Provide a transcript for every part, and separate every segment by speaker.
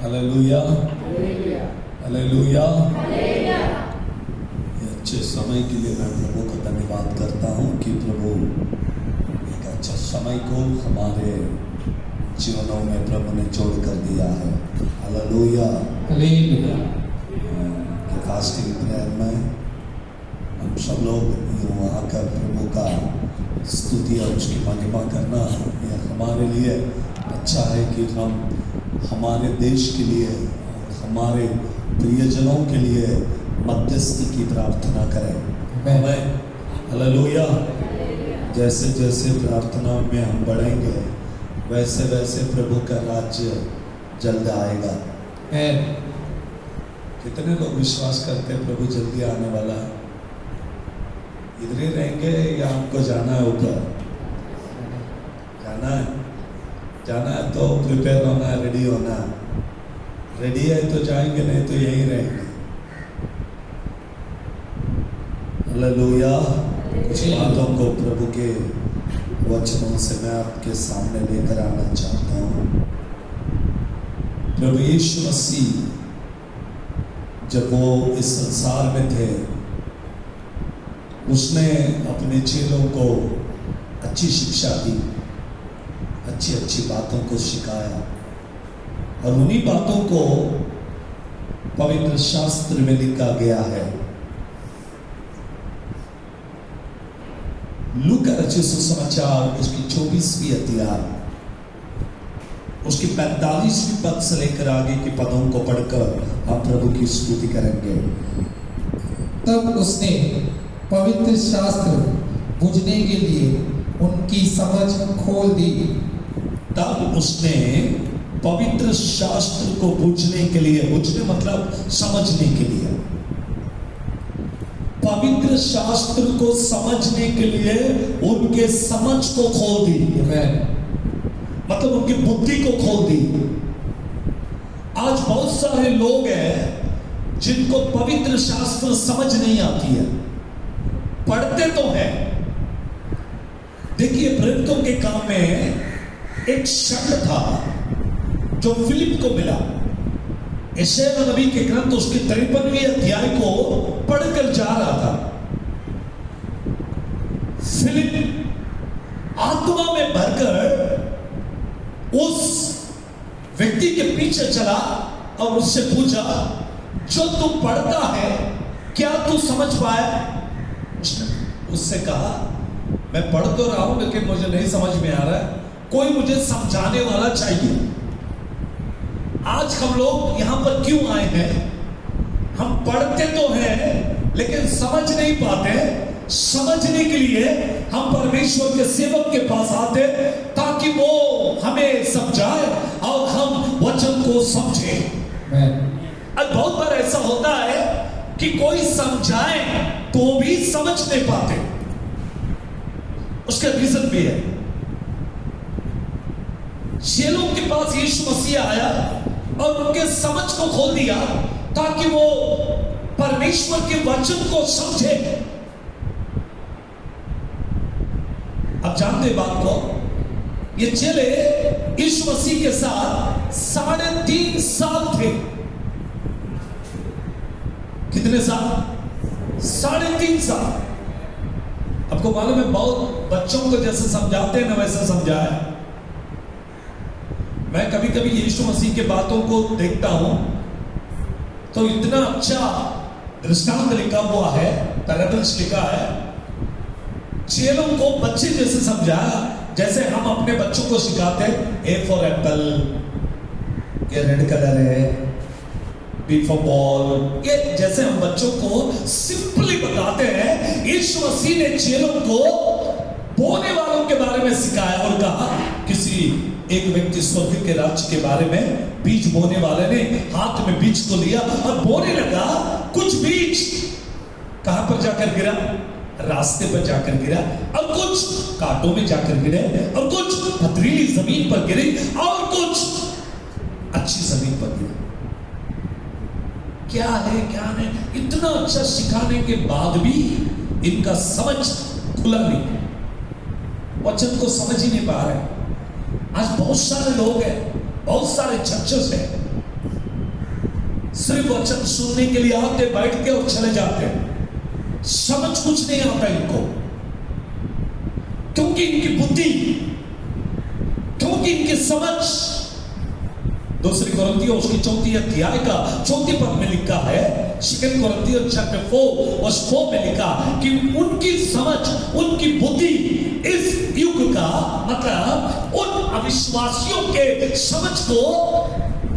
Speaker 1: Hallelujah, hallelujah. ये अच्छे समय के लिए मैं प्रभु का धन्यवाद करता हूँ कि प्रभु एक अच्छा समय को हमारे जीवनों में प्रभु ने जोड़ कर दिया है। Hallelujah,
Speaker 2: hallelujah.
Speaker 1: कि फास्टिंग प्रेयर में हम सब लोग यूँ आकर प्रभु का स्तुति और उसकी महिमा करना, यह हमारे लिए अच्छा है कि हम हमारे देश के लिए और हमारे प्रियजनों के लिए मध्यस्थी की प्रार्थना करें। मैं हालेलुया। जैसे जैसे प्रार्थना में हम बढ़ेंगे वैसे वैसे प्रभु का राज्य जल्द आएगा। कितने लोग विश्वास करते हैं प्रभु जल्दी आने वाला है? इधर ही रहेंगे या हमको जाना है ऊपर? जाना है, जाना है तो प्रिपेयर होना है, रेडी होना है। रेडी है तो जाएंगे, नहीं तो यहीं रहेंगे। हालेलुया। कुछ बातों को प्रभु के वचनों से मैं आपके सामने लेकर आना चाहता हूँ। प्रभु यीशु मसीह जब वो इस संसार में थे, उसने अपने चेलों को अच्छी शिक्षा दी, अच्छी अच्छी बातों को सिखाया और उन्हीं बातों को पवित्र शास्त्र में लिखा गया है। लूका रचित सुसमाचार उसकी 24वीं अध्याय उसकी 45वीं पद से लेकर आगे के पदों को पढ़कर हम प्रभु की स्तुति करेंगे।
Speaker 2: तब उसने पवित्र शास्त्र बुझने के लिए उनकी समझ खोल दी।
Speaker 1: तब उसने पवित्र शास्त्र को बूझने के लिए, बूझने मतलब समझने के लिए, पवित्र शास्त्र को समझने के लिए उनके समझ को खोल दी। मतलब उनकी बुद्धि को खोल दी। आज बहुत सारे लोग हैं जिनको पवित्र शास्त्र समझ नहीं आती है, पढ़ते तो हैं। देखिए, प्रेरितों के काम में एक शब्द था जो फिलिप को मिला। यशायाह नबी के ग्रंथ उसके 53वें अध्याय को पढ़कर जा रहा था। फिलिप आत्मा में भरकर उस व्यक्ति के पीछे चला और उससे पूछा, जो तू पढ़ता है क्या तू समझ पाया? उससे कहा, मैं पढ़ तो रहा हूं लेकिन मुझे नहीं समझ में आ रहा है, कोई मुझे समझाने वाला चाहिए। आज हम लोग यहां पर क्यों आए हैं? हम पढ़ते तो हैं लेकिन समझ नहीं पाते। समझने के लिए हम परमेश्वर के सेवक के पास आते ताकि वो हमें समझाए और हम वचन को समझें। अब बहुत बार ऐसा होता है कि कोई समझाए तो भी समझ नहीं पाते। उसका रीजन भी है। चेलों के पास यीशु मसीह आया और उनके समझ को खोल दिया ताकि वो परमेश्वर के वचन को समझे। अब जानते बात को, ये चेले यीशु मसीह के साथ 3.5 साल थे। कितने साल? 3.5 साल। आपको मालूम है, बहुत बच्चों को जैसे समझाते हैं ना वैसे समझाया। मैं कभी कभी यीशु मसीह के बातों को देखता हूं तो इतना अच्छा दृष्टांत लिखा हुआ है, पैराबल्स लिखा है। चेलों को बच्चे जैसे समझाया, जैसे हम अपने बच्चों को सिखाते हैं, ए फॉर एप्पल, ये रेड कलर है, बी फॉर बॉल, ये जैसे हम बच्चों को सिंपली बताते हैं। यीशु मसीह ने चेलों को बोने वालों के बारे में सिखाया और कहा, किसी एक व्यक्ति स्वर्ग के राज्य के बारे में, बीज बोने वाले ने हाथ में बीज को लिया और बोने लगा। कुछ बीज कहां पर जाकर गिरा? रास्ते पर जाकर गिरा, और कुछ कांटों में जाकर गिरे, और कुछ पथरीली जमीन पर गिरे, और कुछ अच्छी जमीन पर गिरे। क्या है क्या नहीं, इतना अच्छा सिखाने के बाद भी इनका समझ खुला नहीं, वचन को समझ ही नहीं पा रहे। आज बहुत सारे लोग हैं, बहुत सारे चर्चेस हैं, सिर्फ वचन सुनने के लिए आते, बैठते और चले जाते, समझ कुछ नहीं आता इनको, क्योंकि इनकी बुद्धि, क्योंकि इनकी समझ। दूसरी कोरिन्थियों उसकी 4 अध्याय का 4 पद में लिखा है, 2 कोरिन्थियों चैप्टर 4 वर्स 4 में लिखा कि उनकी समझ, उनकी बुद्धि इस युग का, मतलब उन अविश्वासियों के समझ को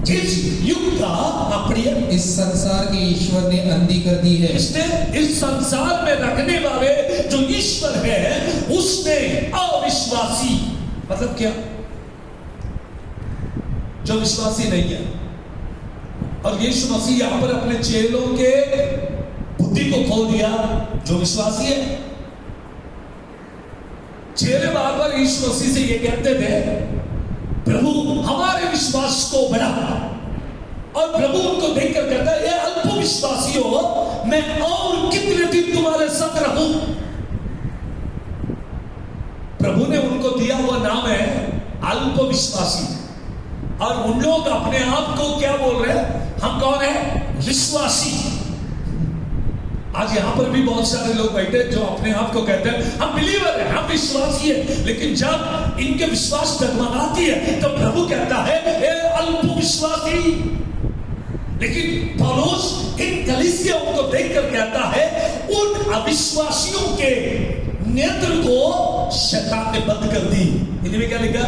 Speaker 1: इस युग का प्रिय,
Speaker 2: इस संसार के ईश्वर ने अंधी कर दी है।
Speaker 1: इसने इस संसार में रखने वाले जो ईश्वर है उसने अविश्वासी, मतलब क्या, जो विश्वासी नहीं है। और यीशु मसीह यहां पर अपने चेलों के बुद्धि को खोल दिया, जो विश्वासी है। चेले बार बार यीशु मसीह से ये कहते थे, प्रभु हमारे विश्वास को बढ़ा, और प्रभु उनको देखकर कहता है, ये अल्प विश्वासी हो, मैं और कितने दिन तुम्हारे साथ रहूं। प्रभु ने उनको दिया हुआ नाम है अल्प विश्वासी, और उन लोग अपने आप को क्या बोल रहे हैं, हम कौन है, विश्वासी। आज यहां पर भी बहुत सारे लोग बैठे जो अपने आप को कहते हैं हम बिलीवर हैं, हम विश्वासी हैं, लेकिन जब इनके विश्वास डगमगाती है तो प्रभु कहता है ए अल्प विश्वासी। लेकिन पौलुस इन कलीसियों को देखकर कहता है, उन अविश्वासियों के नेत्र को शैतान ने बंद कर दी। इनमें क्या लिखा,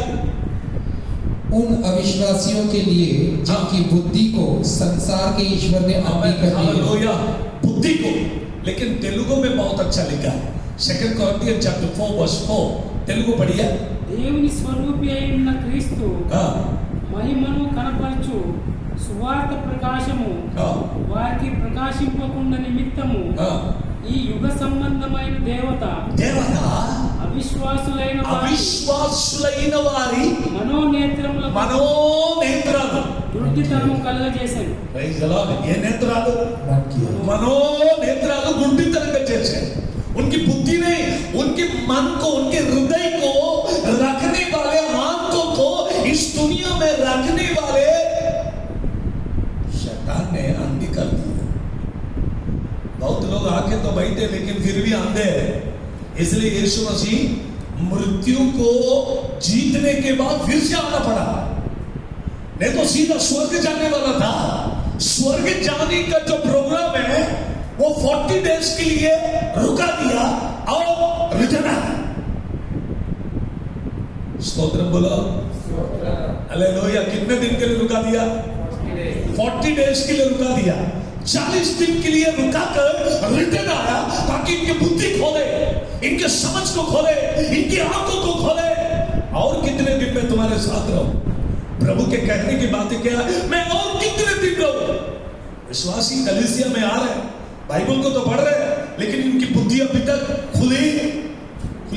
Speaker 2: उन अविश्वासियों के लिए जिनकी बुद्धि को संसार के ईश्वर ने अंधी कर दी है।
Speaker 1: बुद्धि को, लेकिन तेलुगु में बहुत अच्छा लिखा है, 2 कोरिन्थियन चैप्टर 4 वर्स 4, तेलुगु पढ़िए।
Speaker 3: దేవుని స్వరూపి అయిన ఉన్న క్రీస్తు మహిమను కనపరచు సువార్త ప్రకాశము వారికి ప్రకాశింపకుండా నిమిత్తము ఈ యుగ సంబంధమైన దేవత అవిశ్వాసులైన వారి మనోనేత్రాలు గుడ్డితనము కలుగజేశారు।
Speaker 1: Praise the Lord. ఏ నేత్రాలు, మనోనేత్రాలు గుడ్డితనంగా చేశారు। उनकी बुद्धि ने उनके मन को, उनके हृदय को रखने वाले, आंखों को इस दुनिया में रखने वाले शैतान ने अंधी कर दिया। बहुत लोग आके तो बैठे लेकिन फिर भी अंधे हैं। इसलिए यीशु मसीह मृत्यु को जीतने के बाद फिर से आना पड़ा, नहीं तो सीधा स्वर्ग जाने वाला था। स्वर्ग जाने का जो प्रोग्राम है वो 40 डेज के लिए रुका दिया और रिटर्न आया। स्तोत्र बोलो, हालेलुया। कितने दिन के लिए रुका दिया, 40 डेज के लिए रुका दिया। 40 दिन के लिए रुका कर रिटर्न आया, ताकि इनकी बुद्धि खोले, इनके समझ को खोले, इनकी आंखों को खोले। और कितने दिन में तुम्हारे साथ रहूं। प्रभु के कहने की बातें क्या है, मैं और कितने दिन रहूं। विश्वासी कलीसिया में आ रहे, बाइबल को तो पढ़ रहे हैं, लेकिन इनकी बुद्धि अभी तक खुली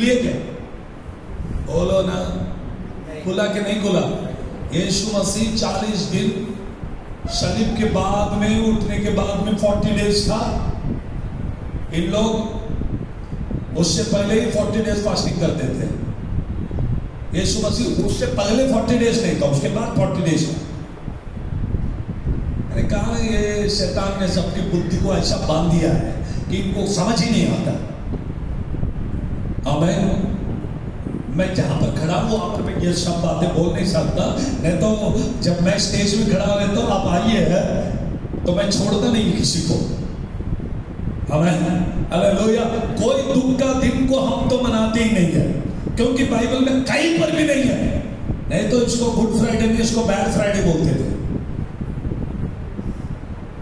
Speaker 1: है क्या, बोलो ना, खुला कि नहीं खुला। यीशु मसीह 40 दिन सलीब के बाद में, उठने के बाद में 40 डेज था। इन लोग उससे पहले ही 40 डेज फास्टिंग करते थे। यीशु मसीह उससे पहले 40 डेज नहीं था, उसके बाद 40 डेज था। मैंने कहा ये शैतान ने सबकी बुद्धि को ऐसा बांध दिया है कि इनको समझ ही नहीं आता। आमीन। मैं जहां पर खड़ा हूं वहां पर मैं ये सब बातें बोल नहीं सकता, नहीं तो जब मैं स्टेज में खड़ा रहता हूं, आप आइए तो मैं छोड़ता नहीं किसी को। आमीन, हालेलुया। कोई दुख का दिन को हम तो मनाते ही नहीं है, क्योंकि बाइबल में कहीं पर भी नहीं है। नहीं तो इसको गुड फ्राइडे में इसको बैड फ्राइडे बोलते थे।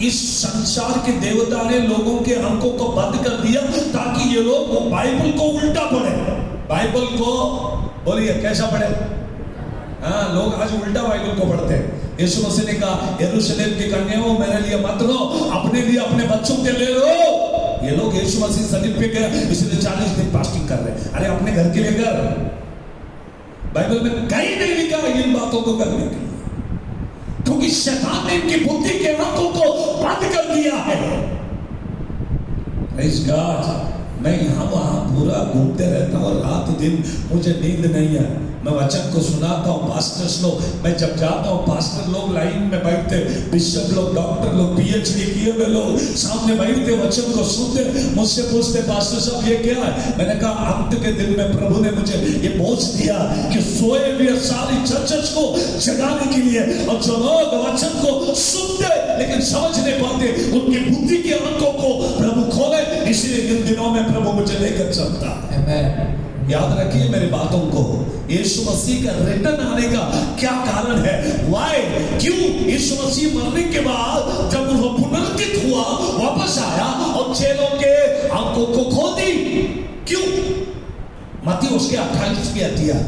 Speaker 1: इस संसार के देवता ने लोगों के आंखों को बंद कर दिया ताकि ये लोग बाइबल को उल्टा पढ़े। बाइबल को बोलिए कैसा पढ़े, हाँ, लोग आज उल्टा बाइबल को पढ़ते हैं। यीशु मसीह ने कहा, यरूशलेम की कन्याओं मेरे लिए मत लो, अपने लिए, अपने बच्चों के लिए लो। ये लोग यीशु मसीह सलीब पे गए इसलिए 40 दिन फास्टिंग कर रहे हैं। अरे अपने घर के लिए कर, बाइबल में कहीं नहीं लिखा इन बातों को करने के लिए, क्योंकि शैतान ने इनकी बुद्धि के आंखों को बंद कर दिया है। Praise God. मैं यहां वहां पूरा घूमते रहता हूं और रात दिन मुझे नींद नहीं है। मैं वचन को सुनाता हूँ, पास्टर्स लोग, मैं जब जाता हूँ पास्टर लोग लाइन में बैठते, बिशप लोग, डॉक्टर लोग, पीएचडी किए हुए लोग सामने बैठते, वचन को सुनते, मुझसे पूछते पास्टर साहब ये क्या है? मैंने कहा अंत के दिन में प्रभु ने मुझे ये बोझ दिया कि सोए हुए सारी चर्चेस को जगाने के लिए, और जो लोग वचन को सुनते लेकिन समझ नहीं पाते, उनकी बुद्धि की आंखों को प्रभु खोले। इसलिए इन दिनों में प्रभु मुझे लेकर चलता है। याद रखिए मेरी बातों को, यीशु मसीह का रिटर्न आने का क्या कारण है? वाई, क्यों? यीशु मसीह मरने के बाद जब वो पुनरुत्थित हुआ, वापस आया और चेलों के आंखों को खोल दी। क्यों? मत्ती उसके 28 अध्याय,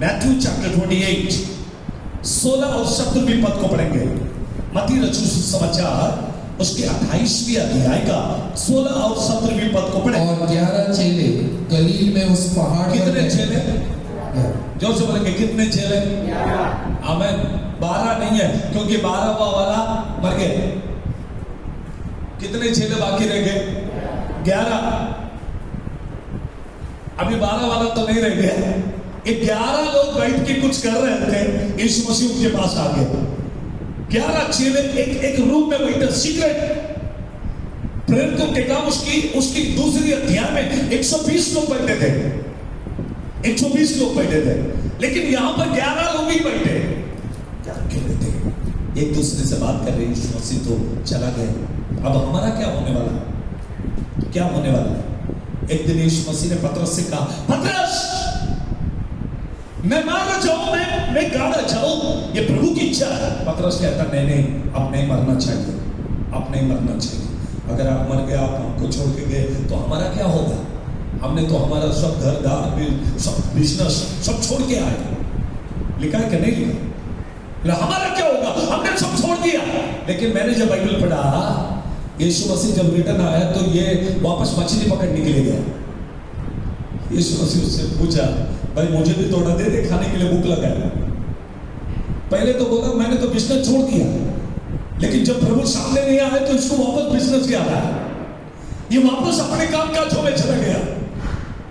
Speaker 1: मैथ्यू चैप्टर 28 16 और 17 पद को पढ़ेंगे। मत्ती रचित सुसमाचार उसके 28 अध्याय का 16 और 17 पद को पढ़े।
Speaker 2: और 11 चेले गलील में उस पहाड़ पर
Speaker 1: कितने चेले? जोर से बोलेंगे, कितने चेले? आमीन। 12 नहीं है, क्योंकि 12वां वाला मर गए। कितने चेले बाकी रह गए? 11। अभी 12 वाला तो नहीं रह गया। 11 लोग बैठ के कुछ कर रहे थे, यीशु मसीह उनके पास आ गए। 11 चेले एक रूम में बैठे, सीक्रेट। प्रेरितों के काम उसकी दूसरी अध्याय में 120 लोग बैठे थे, 120 लोग बैठे थे, लेकिन यहां पर 11 लोग ही बैठे। क्या अकेले थे, एक दूसरे से बात कर रहे। यीशु मसीह तो चला गया, अब हमारा क्या होने वाला? क्या होने वाला? एक दिन यीशु मसीह ने पतरस से कहा, पतरस मैं मारा जाऊं, मैं गाड़ा जाऊं, ये प्रभु की इच्छा है। पतरस कहता नहीं, अब नहीं मरना चाहिए, अब नहीं मरना चाहिए। अगर आप मर गए, आप हमको छोड़ के गए तो हमारा क्या होगा? हमने तो हमारा सब घर दार, सब बिजनेस सब छोड़ के आए। लिखा है कि नहीं लिखा? हमारा क्या होगा? हमने सब छोड़ दिया। लेकिन मैंने जब बाइबल पढ़ा, यीशु मसीह जब रिटर्न आया तो ये वापस मछली पकड़ने के लिए गया। यीशु मसीह उससे पूछा, भाई मुझे भी थोड़ा दे दे, खाने के लिए भूख लगा है। पहले तो बोला मैंने तो बिजनेस छोड़ दिया, लेकिन जब प्रभु सामने नहीं आए तो इसको वापस बिजनेस याद आया, ये वापस अपने काम काजों में चला गया।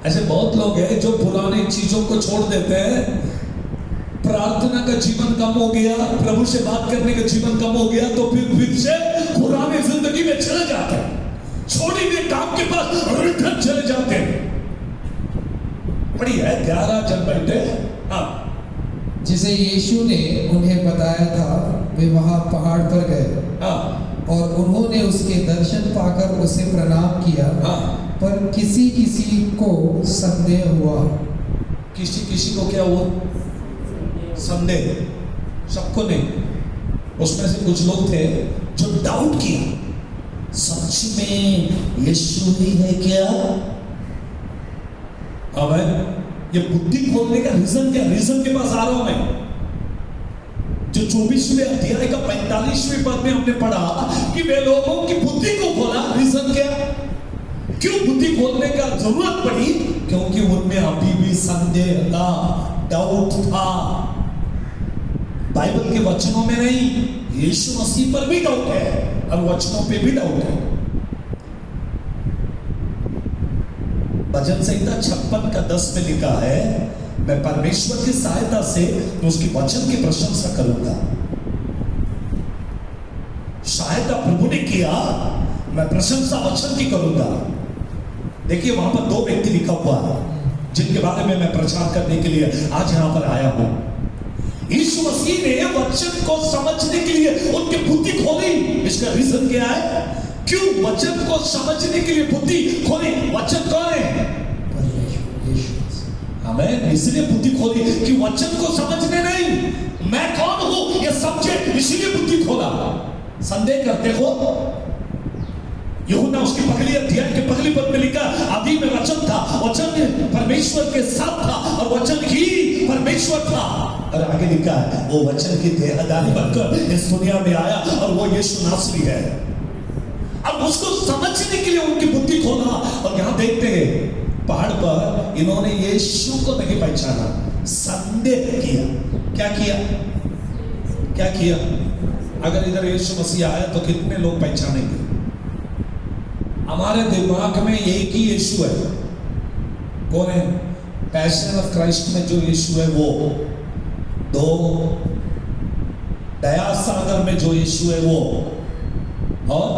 Speaker 1: ऐसे बहुत लोग हैं जो पुरानी चीजों को छोड़ देते हैं। प्रार्थना का जीवन कम हो गया, प्रभु से बात करने का जीवन कम हो गया, तो फिर से पुरानी जिंदगी में चले जाते हैं, छोड़ी हुए काम के पास रिटर्न चले जाते हैं। बड़ी है 11 जन बैठे। हाँ,
Speaker 2: जिसे यीशु ने उन्हें बताया था, वे वहां पहाड़ पर गए।
Speaker 1: हाँ,
Speaker 2: और उन्होंने उसके दर्शन पाकर उसे प्रणाम किया।
Speaker 1: हाँ,
Speaker 2: पर किसी किसी को संदेह हुआ।
Speaker 1: किसी किसी को क्या हुआ? संदेह। सबको नहीं। उसमें से कुछ लोग थे जो डाउट किया, सच में यीशु ही है क्या? अब ये बुद्धि खोलने का रीजन क्या? रीजन के पास आ रहा हूं मैं। जो 24वें अध्याय का 45वें पद में हमने पढ़ा कि वे लोगों की बुद्धि को खोला। रीजन क्या? क्यों बुद्धि खोलने का जरूरत पड़ी? क्योंकि उनमें अभी भी संदेह था, डाउट था। बाइबल के वचनों में नहीं, यीशु मसीह पर भी डाउट है और वचनों पे भी डाउट है। भजन संहिता 56 का 10 में लिखा है, मैं परमेश्वर की सहायता से उसकी वचन की प्रशंसा करूंगा। सहायता प्रभु ने किया, मैं प्रशंसा वचन की करूंगा। देखिए वहां पर 2 व्यक्ति लिखा हुआ है जिनके बारे में मैं प्रचार करने के लिए आज यहां पर आया हूं। यीशु मसीह ने वचन को समझने के लिए उनकी बुद्धि खोली। इसका रीजन क्या है? क्यों वचन को समझने के लिए बुद्धि खोली? वचन कौन है? हमें इसलिए बुद्धि खोली कि वचन को समझने नहीं, मैं कौन हूं ये समझे, इसलिए बुद्धि खोला। संदेह करते हो? यूहन्ना उसकी पहली अध्याय के पहली पद में लिखा, आदि में वचन था, वचन परमेश्वर के साथ था और वचन ही परमेश्वर था। और आगे लिखा है, वो वचन की देहधारी बनकर इस दुनिया में आया और वो यीशु नासरी है। अब उसको समझने के लिए उनकी बुद्धि खोला। और यहां देखते हैं पहाड़ पर इन्होंने यीशु को नहीं पहचाना, संदेह किया। क्या किया? क्या किया? अगर इधर यीशु मसीह आया तो कितने लोग पहचानेंगे? हमारे दिमाग में एक ही यीशु है। कौन है? पैशन ऑफ क्राइस्ट में जो यीशु है वो, दो दया सागर में जो यीशु है वो, और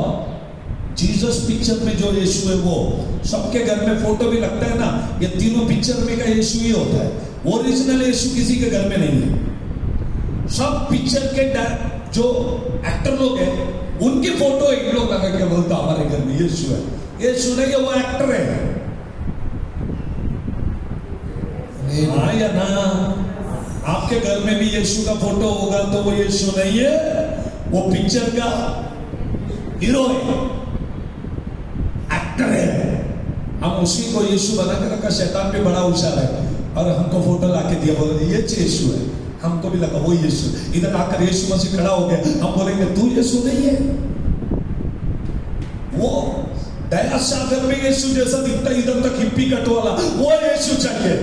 Speaker 1: जीसस पिक्चर में जो यीशु है वो। सबके घर में फोटो भी लगता है ना, ये तीनों पिक्चर में का यीशु ही होता है। ओरिजिनल यीशु किसी के घर में नहीं है। सब पिक्चर के जो एक्टर लोग हैं उनकी फोटो इन लोग लगा के बोलता हमारे घर में यीशु है। यीशु नहीं है, वो एक्टर है। हाँ या ना? आपके घर में भी यीशु का फोटो होगा तो वो यीशु नहीं है, वो पिक्चर का हीरो है, एक्टर है। हम उसी को यीशु बना कर रखा। शैतान भी बड़ा होशियार है और हमको फोटो लाके दिया, बोले ये यीशु है। हमको भी लगा वो यीशु। इधर आकर यीशु मसीह खड़ा हो गया, हम बोलेंगे तू यीशु नहीं है। वो दया सागर में यीशु जैसा दिखता, इधर तक हिप्पी कट वाला, वो यीशु चाहिए।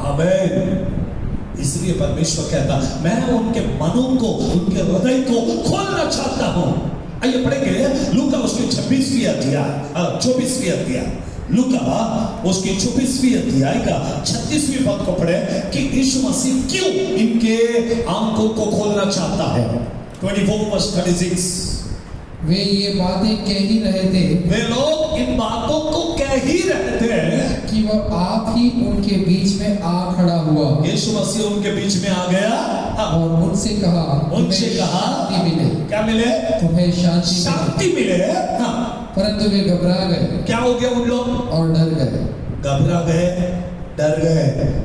Speaker 1: आमीन। इसलिए परमेश्वर कहता मैं उनके मनों को, उनके हृदय को खोलना चाहता हूं। आइए पढ़ेंगे लूका उसके 26वीं अध्याय, 24वीं अध्याय, लूका उसके 24वीं अध्याय का 36वीं पद को पढ़े कि यीशु मसीह क्यों इनके आंखों को खोलना चाहता है। 24:36।
Speaker 2: वे ये बातें कह ही रहे थे,
Speaker 1: वे लोग इन बातों को कह ही रहे थे
Speaker 2: कि वह आप ही उनके बीच में आ खड़ा हुआ।
Speaker 1: यीशु मसीह उनके बीच में आ गया
Speaker 2: और उनसे कहा, शांति मिले।
Speaker 1: क्या मिले?
Speaker 2: तुम्हें शांति
Speaker 1: मिले। हाँ।
Speaker 2: परंतु वे घबरा गए।
Speaker 1: क्या हो गया उन लोग? और
Speaker 2: डर गए।
Speaker 1: घबरा गए, डर गए।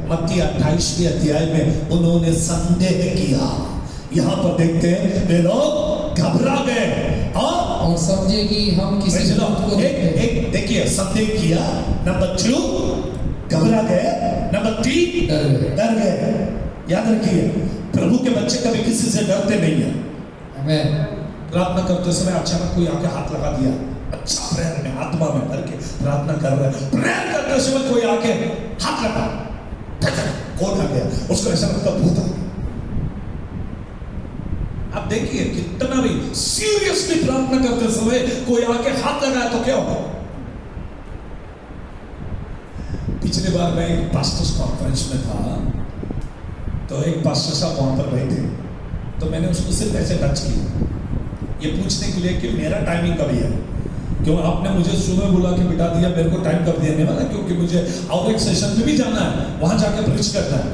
Speaker 1: मत्ती 28वें अध्याय में उन्होंने संदेह किया। यहाँ पर देखते हैं वे लोग घबरा गए
Speaker 2: और समझे कि हम किसी को
Speaker 1: एक देखिए, संदेह किया। नंबर 2 घबरा गए। नंबर 3 डर गए। याद रखिए, प्रभु के बच्चे कभी किसी से डरते नहीं है।
Speaker 2: आमीन।
Speaker 1: प्रार्थना करते समय अचानक कोई आके हाथ लगा दिया, अच्छा प्रेयर में आत्मा में भर के प्रार्थना कर रहे हैं, प्रेयर करते समय कोई आके हाथ लगा, कौन आ गया? उसको ऐसा लगता भूत आ गया। अब देखिए कितना भी सीरियसली प्रार्थना करते समय कोई आके हाथ लगाया तो क्या होगा? पिछली बार मैं एक पास्टर्स कॉन्फ्रेंस में था, तो एक पास्टर साहब वहां पर बैठे, तो मैंने उसको सिर्फ ऐसे टच किया, ये पूछने के लिए कि मेरा टाइमिंग कभी है। क्यों आपने मुझे सुबह बुला के बिठा दिया, मेरे को टाइम कब देने वाला? क्योंकि मुझे और एक सेशन में भी जाना है, वहां जाके प्रीच करना है।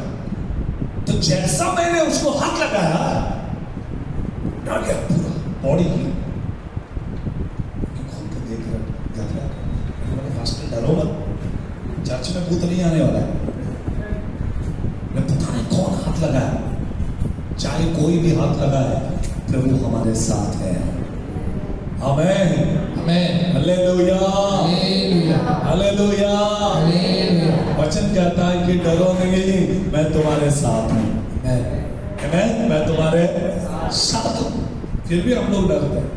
Speaker 1: तो जैसा मैंने उसको हाथ लगाया, डर गया पूरा बॉडी की, खोल के देख रहा, पास्टर डरो मत, चर्च में भूत नहीं आने वाला है। मैं पता नहीं कौन हाथ लगाया, चाहे कोई भी हाथ लगाए, प्रभु हमारे साथ है। आमीन, आमीन, हालेलुया, हालेलुया, हालेलुया, हालेलुया। वचन कहता है कि डरो नहीं, मैं तुम्हारे साथ हूँ। मैं तुम्हारे साथ हूँ। फिर भी हम लोग डरते हैं।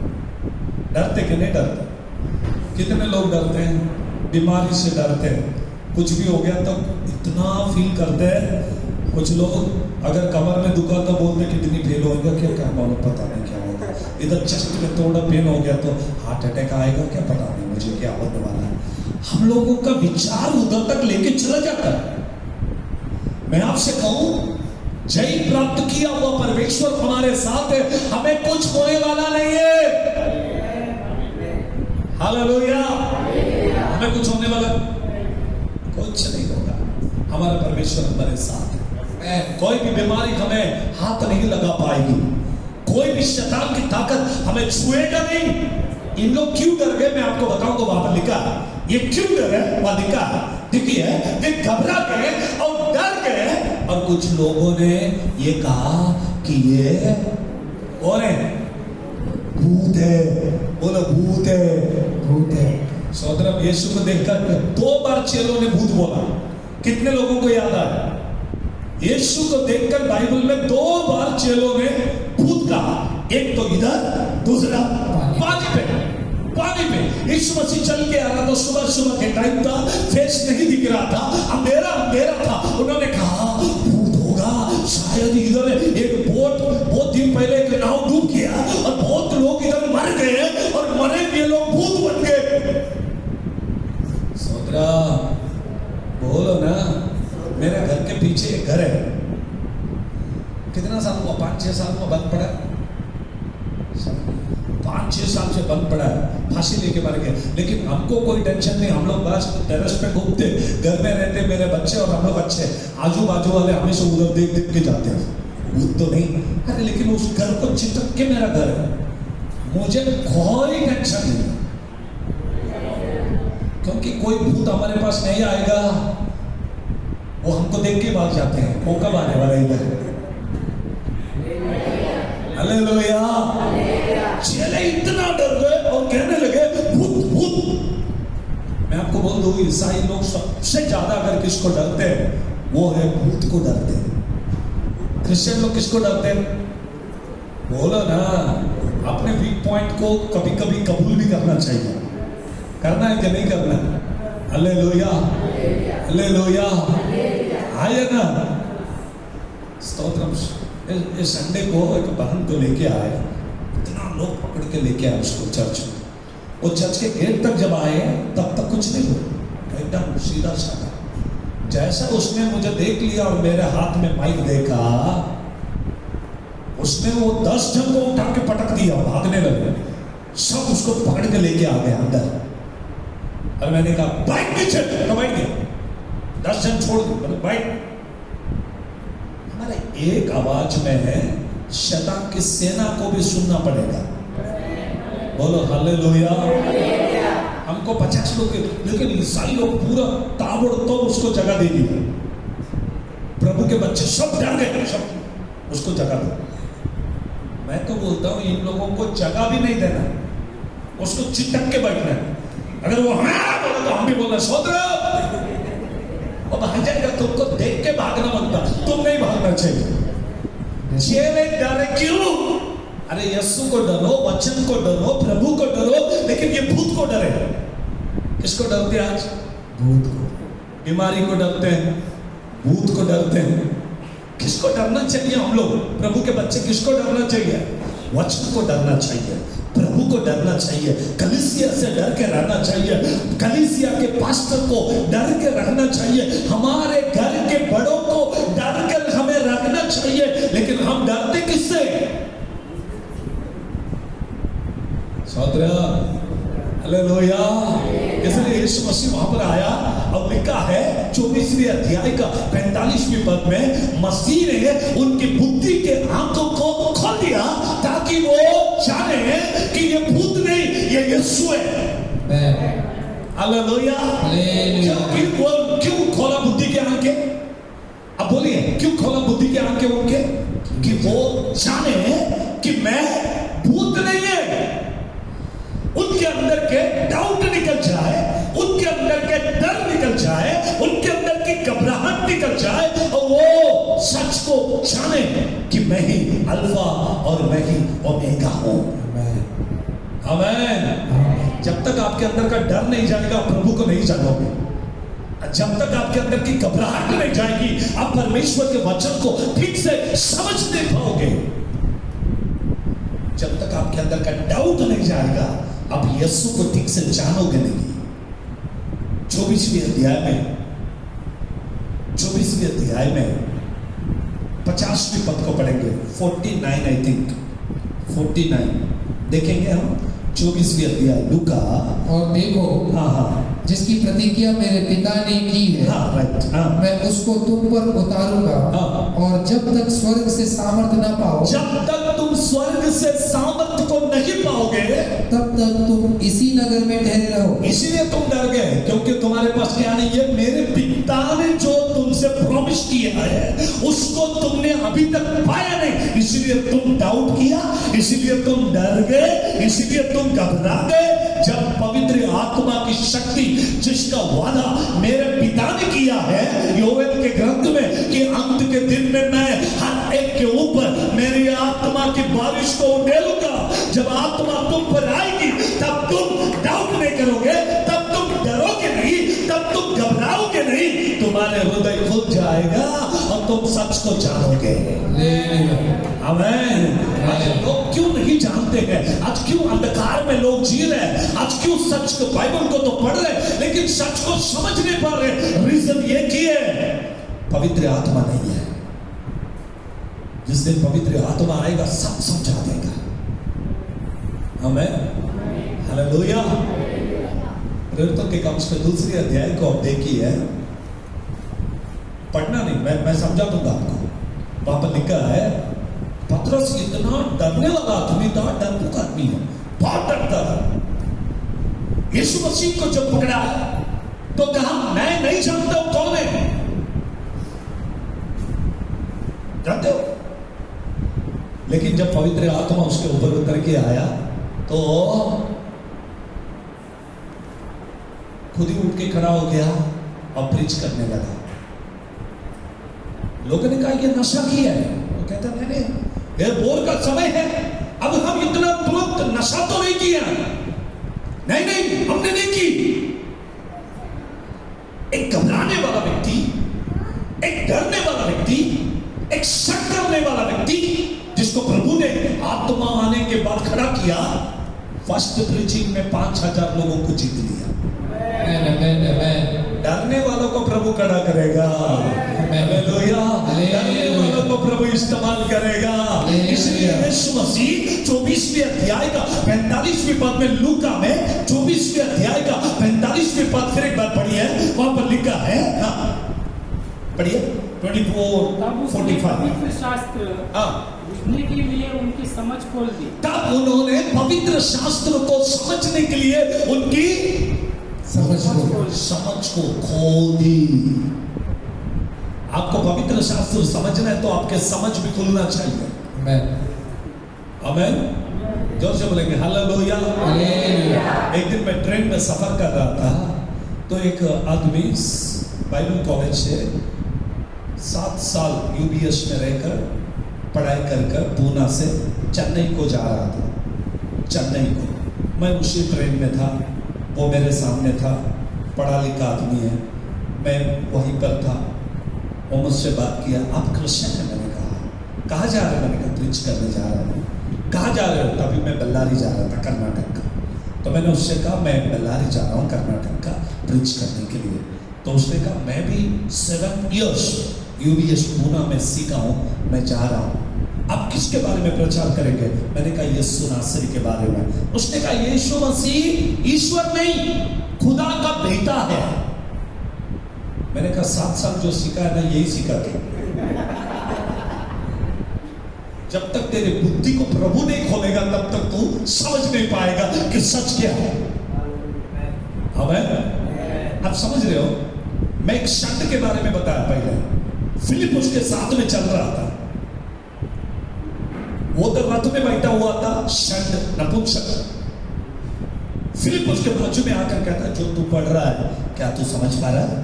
Speaker 1: डरते कि नहीं डरते? कितने लोग डरते हैं? बीमारी से डरते हैं, कुछ भी हो गया तो इतना फील करते हैं। कुछ लोग अगर कमर में दुखा तो बोलते किडनी फेल होगा, क्या मालूम, पता नहीं क्या होगा। इधर चेस्ट में थोड़ा पेन हो गया तो हार्ट अटैक आएगा, क्या पता नहीं मुझे क्या होने वाला है। हम लोगों का विचार उधर तक लेके चला जाता है। मैं आपसे कहूं, जय प्राप्त किया हुआ परमेश्वर हमारे साथ है, हमें कुछ होने वाला नहीं है। हालेलुया, हमें कुछ होने वाला कुछ नहीं होगा। हमारा परमेश्वर हमारे साथ है। कोई भी बीमारी हमें हाथ नहीं लगा पाएगी, कोई भी शैतान की ताकत हमें छुएगा नहीं। इन लोग क्यों डर गए मैं आपको बताऊंगा, वहां पर लिखा ये क्यों डर है, वहां लिखा देखिए, वे घबरा गए और डर गए। और कुछ लोगों ने ये कहा कि ये कौन है? भूत है। बोलो भूत है, भूत है। सौदरम यीशु को देखकर 2 बार चेलों ने भूत बोला। कितने लोगों को याद है? यीशु को देखकर बाइबल में 2 बार चेलों ने भूत कहा। एक तो इधर, दूसरा पानी पे। यीशु मसीह चल के आ रहा था, सुबह के टाइम था, फेस नहीं दिख रहा था, अंधेरा था। उन्होंने कहा भूत होगा शायद इधर। एक बोट, बहुत दिन पहले एक नाव डूब गया और बहुत लोग इधर मर गए और मरे हुए लोग भूत बन गए। सोदरा बोल पीछे एक घर है, कितना साल हुआ? 5-6 साल हुआ बंद पड़ा, 5-6 साल से बंद पड़ा है, फांसी लेके मर गए। लेकिन हमको कोई टेंशन नहीं, हम लोग बस टेरेस पे घूमते, घर में रहते, मेरे बच्चे और हम लोग अच्छे, आजू बाजू वाले हमेशा उधर देख देख के जाते हैं, भूत तो नहीं। अरे लेकिन उस घर को चिटक के मेरा घर है, मुझे कोई टेंशन नहीं, क्योंकि कोई भूत हमारे पास नहीं आएगा, वो हमको देख के भाग जाते हैं, वो कब आने वाला इधर। हालेलुया। चेले इतना डर गए और कहने लगे भूत भूत। मैं आपको बोल दूं, ईसाई लोग सबसे ज्यादा अगर किसको डरते हैं वो है भूत को डरते हैं। क्रिश्चियन लोग किसको डरते हैं? बोलो ना, अपने वीक पॉइंट को कभी कभी कबूल भी करना चाहिए। करना है कि नहीं करना? हालेलुया, हालेलुया, आए ना। स्तोत्रम। इस संडे को एक बहन को लेके आए, इतना लोग पकड़ के लेके आए उसको चर्च में। वो चर्च के गेट तक जब आए तब तक कुछ नहीं हुआ, एकदम सीधा साधा। जैसा उसने मुझे देख लिया और मेरे हाथ में माइक देखा, उसने वो 10 जन को उठा के पटक दिया, भागने लगे, सब उसको पकड़ के लेके आ गए अंदर। और मैंने कहा बाइक नीचे, तो बाइक नहीं, 10 जन छोड़ दो, बाइक। हमारे एक आवाज में है, शैतान की सेना को भी सुनना पड़ेगा। बोलो हालेलुया। हमको 50 लोग, लेकिन ईसाई लोग पूरा ताबड़तोड़ उसको जगह दे दी। प्रभु के बच्चे सब डर गए, सब उसको जगह दो। मैं तो बोलता हूं इन लोगों को जगह भी नहीं देना, उसको चिटक के बैठना है। अगर वो हाँ बोले तो हम भी बोलना सोदरा, वो भाग जाएगा, तुमको देख के भागना बनता, तुम नहीं भागना चाहिए। चेले डरे क्यों? अरे यीशु को डरो, वचन को डरो, प्रभु को डरो, लेकिन ये भूत को डरे। किसको डरते हैं आज? भूत को। बीमारी को डरते हैं, भूत को डरते हैं। किसको डरना चाहिए? हम लोग प्रभु के बच्चे किसको डरना चाहिए? वचन को डरना चाहिए, प्रभु को डरना चाहिए, कलीसिया से डर के रहना चाहिए, कलीसिया के पास्टर को डर के रखना चाहिए, हमारे घर के बड़ों को डर कर हमें रखना चाहिए। लेकिन हम डरते किससे? हालेलुया। इसलिए यीशु मसीह वहां पर आया और लिखा है 24वें अध्याय का 45वें पद में, मसीह ने उनकी बुद्धि के आंखों को खोल दिया ताकि वो जाने कि ये भूत नहीं, ये यीशु है। हालेलुया। क्यों खोला बुद्धि के आंखें? अब बोलिए क्यों खोला बुद्धि के आंखें उनके? कि वो जाने कि मैं भूत नहीं है। उनके अंदर के डाउट निकल जाए, उनके अंदर के डर निकल जाए, उनके अंदर की घबराहट निकल जाए और वो सच को जाने कि मैं ही अल्फा और मैं ही ओमेगा हूं। आमीन। जब तक आपके अंदर का डर नहीं जाएगा, प्रभु को नहीं जानोगे। जब तक आपके अंदर की घबराहट नहीं जाएगी, आप परमेश्वर के वचन को ठीक से समझ नहीं पाओगे। जब तक आपके अंदर का डाउट नहीं जाएगा, आप यीशु को ठीक से जानोगे नहीं। 24वें अध्याय में 50वें पद को पढ़ेंगे, 49 आई थिंक, 49 देखेंगे हम। 24वें अध्याय लूका।
Speaker 2: और देखो,
Speaker 1: हाँ,
Speaker 2: जिसकी प्रतिज्ञा मेरे पिता ने की है, मैं उसको तुम पर उतारूंगा। और जब तक स्वर्ग से सामर्थ्य न पाओ,
Speaker 1: जब तक तुम स्वर्ग से सामर्थ्य को नहीं पाओगे,
Speaker 2: तब तक तुम इसी नगर में ठहरे रहो।
Speaker 1: इसीलिए तुम डर गए, क्योंकि तुम्हारे पास क्या नहीं है? मेरे पिता ने जो तुमसे प्रॉमिस किया है उसको तुमने अभी तक पाया नहीं, इसीलिए तुम डाउट किया, इसीलिए तुम डर गए, इसीलिए तुम घबरा गए। जब पवित्र आत्मा की शक्ति, जिसका वादा मेरे पिता ने किया है योएल के ग्रंथ में कि अंत के दिन में मैं हर एक के ऊपर मेरी आत्मा की बारिश को उड़ेलूंगा। जब आत्मा तुम पर आएगी तब तुम डाउट नहीं करोगे, तब तुम डरोगे नहीं, तब तुम घबराओगे नहीं, तुम्हारे हृदय खुल जाएगा और तुम सच को जानोगे। आमीन। आज लोग क्यों नहीं जानते हैं? आज क्यों अंधकार में लोग जी रहे हैं? आज क्यों सच को, बाइबल को तो पढ़ रहे हैं लेकिन सच को समझ नहीं पा रहे? रीजन ये कि है पवित्र आत्मा नहीं है। जिस दिन पवित्र आत्मा आएगा सब समझा देगा। हमें हालेलुया। प्रेरितों के काम के दूसरे अध्याय को आप देखिए, पढ़ना नहीं, मैं समझा दूंगा आपको। वहां पर लिखा है पतरस इतना डरने वाला आदमी था, डरपोक आदमी है, बहुत डरता था। यीशु मसीह को जब पकड़ा तो कहा मैं नहीं जानता हूं कौन है। जानते हो? लेकिन जब पवित्र आत्मा उसके ऊपर उतर के आया तो खुद ही उठ के खड़ा हो गया और प्रीच करने लगा। लोगों ने कहा ये नशा किया है। वो कहता नहीं, ये बोर का समय है, अब हम इतना तुरंत नशा तो नहीं किया। नहीं हमने नहीं की। एक घबराने वाला व्यक्ति, एक डरने वाला व्यक्ति, एक शक करने वाला व्यक्ति जिसको प्रभु ने आत्मा आने के बाद खड़ा किया, फर्स्ट प्रीचिंग में 5000 लोगों को जीत लिया। डरने वालों को प्रभु खड़ा करेगा। हालेलुया। डरने वालों को प्रभु इस्तेमाल करेगा। इसलिए यीशु मसीह 24वें अध्याय का 45वें पद में, लूका में 24वें अध्याय का 45वें पद, फिर एक बार पढ़िए, वहां पर लिखा है, पढ़िए 24:45।
Speaker 3: शास्त्र बुझने के लिए उनकी समझ खोल दी।
Speaker 1: तब उन्होंने पवित्र शास्त्र को समझने के लिए उनकी समझ को खोल दी। आपको पवित्र शास्त्र समझना है तो आपके समझ भी खुलना चाहिए। आमीन। जोर से बोलेंगे हालेलुया। एक दिन मैं ट्रेन में सफर कर रहा था तो एक आदमी बाइबल कॉलेज से 7 साल यूबीएस में रहकर पढ़ाई कर पूना से चेन्नई को जा रहा था। चेन्नई को मैं उसी ट्रेन में था, वो मेरे सामने था, पढ़ा लिखा आदमी है, मैं वहीं पर था। वो मुझसे बात किया, आप क्रिश्चियन हैं? मैंने कहा कहाँ जा रहे हो? मैंने कहा प्रीच करने जा रहा हूँ। कहाँ जा रहे हो? तभी मैं बल्लारी जा रहा था, कर्नाटक का। तो मैंने उससे कहा मैं बल्लारी जा रहा हूँ कर्नाटक का प्रीच करने के लिए। तो उसने कहा मैं भी 7 इयर्स यूबीएस पूना में सीखा हूँ, मैं जा रहा हूँ। आप किसके बारे में प्रचार करेंगे? मैंने कहा यीशु नासरी के बारे में। उसने कहा यीशु मसीह ईश्वर नहीं, खुदा का बेटा है। मैंने कहा 7 साल जो सीखा है ना, यही सीखा था। जब तक तेरे बुद्धि को प्रभु नहीं खोलेगा तब तक तू समझ नहीं पाएगा कि सच क्या है। आप समझ रहे हो? मैं एक शब्द के बारे में बताया पहले। फिलिप उसके साथ में चल रहा था, वो तो रथ में बैठा हुआ था, षंड नपुंसक। फिलिप उसके बाजू में आकर कहता जो तू पढ़ रहा है क्या तू समझ पा रहा है?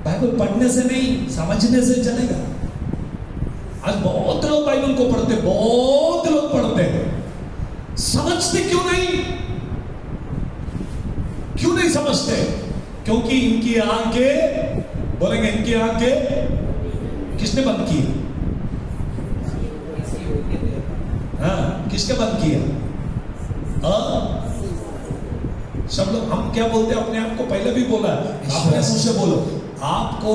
Speaker 1: बाइबल पढ़ने से नहीं, समझने से चलेगा। आज बहुत लोग बाइबल को पढ़ते, बहुत लोग पढ़ते हैं, समझते क्यों नहीं? क्यों नहीं समझते? क्योंकि इनकी आंखें, बोलेंगे इनकी आंखें किसने बंद की? हाँ, किसके बंद किया? सब लोग हम क्या बोलते हैं अपने आप को? पहले भी बोला, अपने मुंह से बोलो। आपको,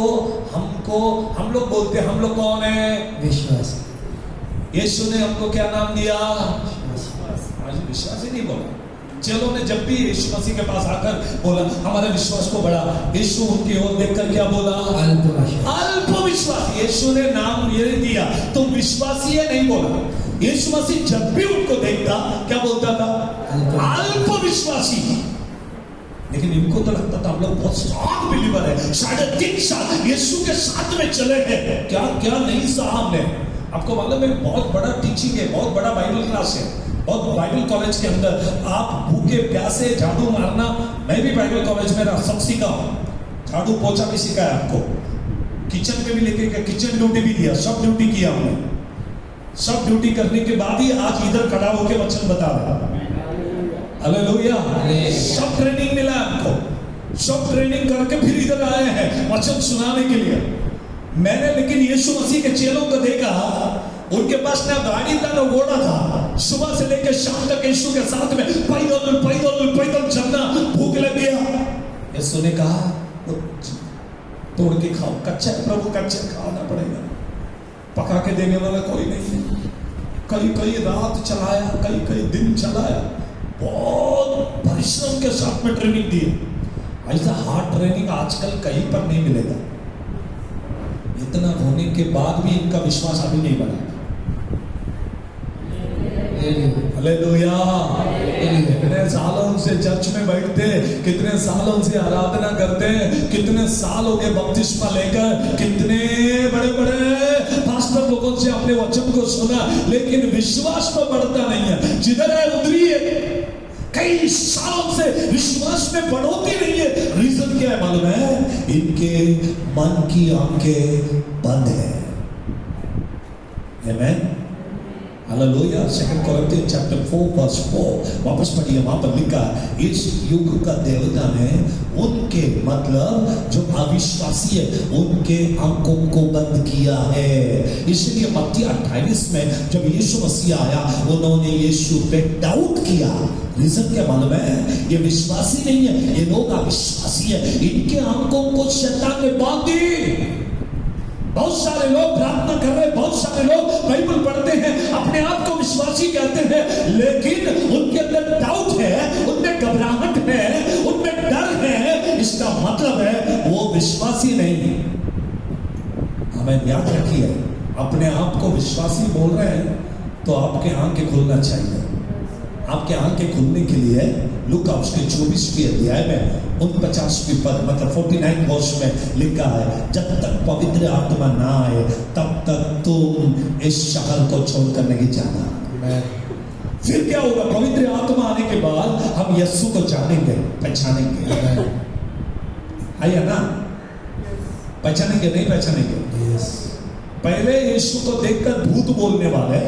Speaker 1: हमको, हम लोग बोलते हैं हम लोग कौन है?
Speaker 2: विश्वास।
Speaker 1: यीशु ने हमको क्या नाम दिया? आज विश्वास ही नहीं बोला। चेलों ने जब भी यीशु मसीह के पास आकर बोला हमारे विश्वास को बढ़ा, यीशु उनकी ओर देखकर क्या बोला? अल्प विश्वास। यीशु ने नाम ये दिया, तुम विश्वासी है नहीं बोला। यीशु मसीह जब भी उनको देखता क्या बोलता था? अल्प विश्वासी। लेकिन इनको तो लगता था हम लोग बहुत स्ट्रॉन्ग बिलीवर है, 3.5 साल यीशु के साथ में चले गए, क्या क्या नहीं सहा हमने। आपको मालूम है बहुत बड़ा टीचिंग है, बहुत बड़ा बाइबल क्लास है, बहुत बाइबल कॉलेज के अंदर आप भूखे प्यासे झाड़ू मारना। मैं भी बाइबल कॉलेज में रहा, सब सीखा हूं, झाड़ू पोछा भी सिखाया आपको, किचन में भी लेके गया, किचन ड्यूटी भी दिया, सब ड्यूटी किया हमने। सब ड्यूटी करने के बाद ही आज इधर खड़ा होकर वचन बता रहा। हालेलुया। सब ट्रेनिंग मिला आपको, सब ट्रेनिंग करके फिर इधर आए हैं वचन सुनाने के लिए। मैंने लेकिन यीशु मसीह के चेलों को देखा, उनके पास ना गाड़ी था ना घोड़ा था, सुबह से लेकर शाम तक यीशु के साथ में पैदल पैदल पैदल चलना। भूख लग गया, यीशु ने कहा तोड़ के खाओ, कच्चा है प्रभु, कच्चा खाना पड़ेगा, पका के देने वाला कोई नहीं है। कई कई रात चलाया, कई कई दिन चलाया, बहुत परिश्रम के साथ में ट्रेनिंग दी। ऐसा हार्ड ट्रेनिंग आजकल कहीं पर नहीं मिलेगा। इतना होने के बाद भी इनका विश्वास अभी नहीं बना। हालेलुया। कितने सालों से चर्च में बैठते, कितने सालों से आराधना करते, कितने साल हो गए बपतिस्मा लेकर, कितने बड़े बड़े पास्टर लोगों से अपने वचन को सुना, लेकिन विश्वास तो बढ़ता नहीं है। जिधर है उधर ही है। कई सालों से विश्वास में बढ़ोतरी नहीं है। रीजन क्या है मालूम है? इनके मन की आंखें बंद है। आमेन। हालेलुया। 2 कोरिन्थियंस चैप्टर 4 वर्स 4 वापस पढ़िए, वहां पर लिखा इस युग का देवता ने उनके मतलब जो अविश्वासी है उनके आंखों को बंद किया है। इसलिए मत्ती 28 में जब यीशु मसीह आया, उन्होंने यीशु पे डाउट किया। रीजन क्या मालूम है? ये विश्वासी नहीं है, ये लोग अविश्वासी है। इनके आंखों को शैतान ने बांध दी। बहुत सारे लोग प्रार्थना कर रहे हैं, बहुत सारे लोग बाइबल पढ़ते हैं, अपने आप को विश्वासी कहते हैं, लेकिन उनके अंदर डाउट है, उनमें घबराहट है, उनमें डर है। इसका मतलब है वो विश्वासी नहीं। हमें याद रखिए, अपने आप को विश्वासी बोल रहे हैं तो आपके आंखें खुलना चाहिए। आपके आंखें खुलने के लिए लूका उसके 24वें अध्याय में 49वें पद मतलब 49 वर्ष में लिखा है, जब तक पवित्र आत्मा ना आए तब तक तुम इस शहर को छोड़कर नहीं जाना। फिर क्या होगा? पवित्र आत्मा आने के बाद हम यीशु को जानेंगे, पहचानेंगे। है ना? पहचानेंगे नहीं पहचानेंगे? पहले यीशु को देखकर भूत बोलने वाले,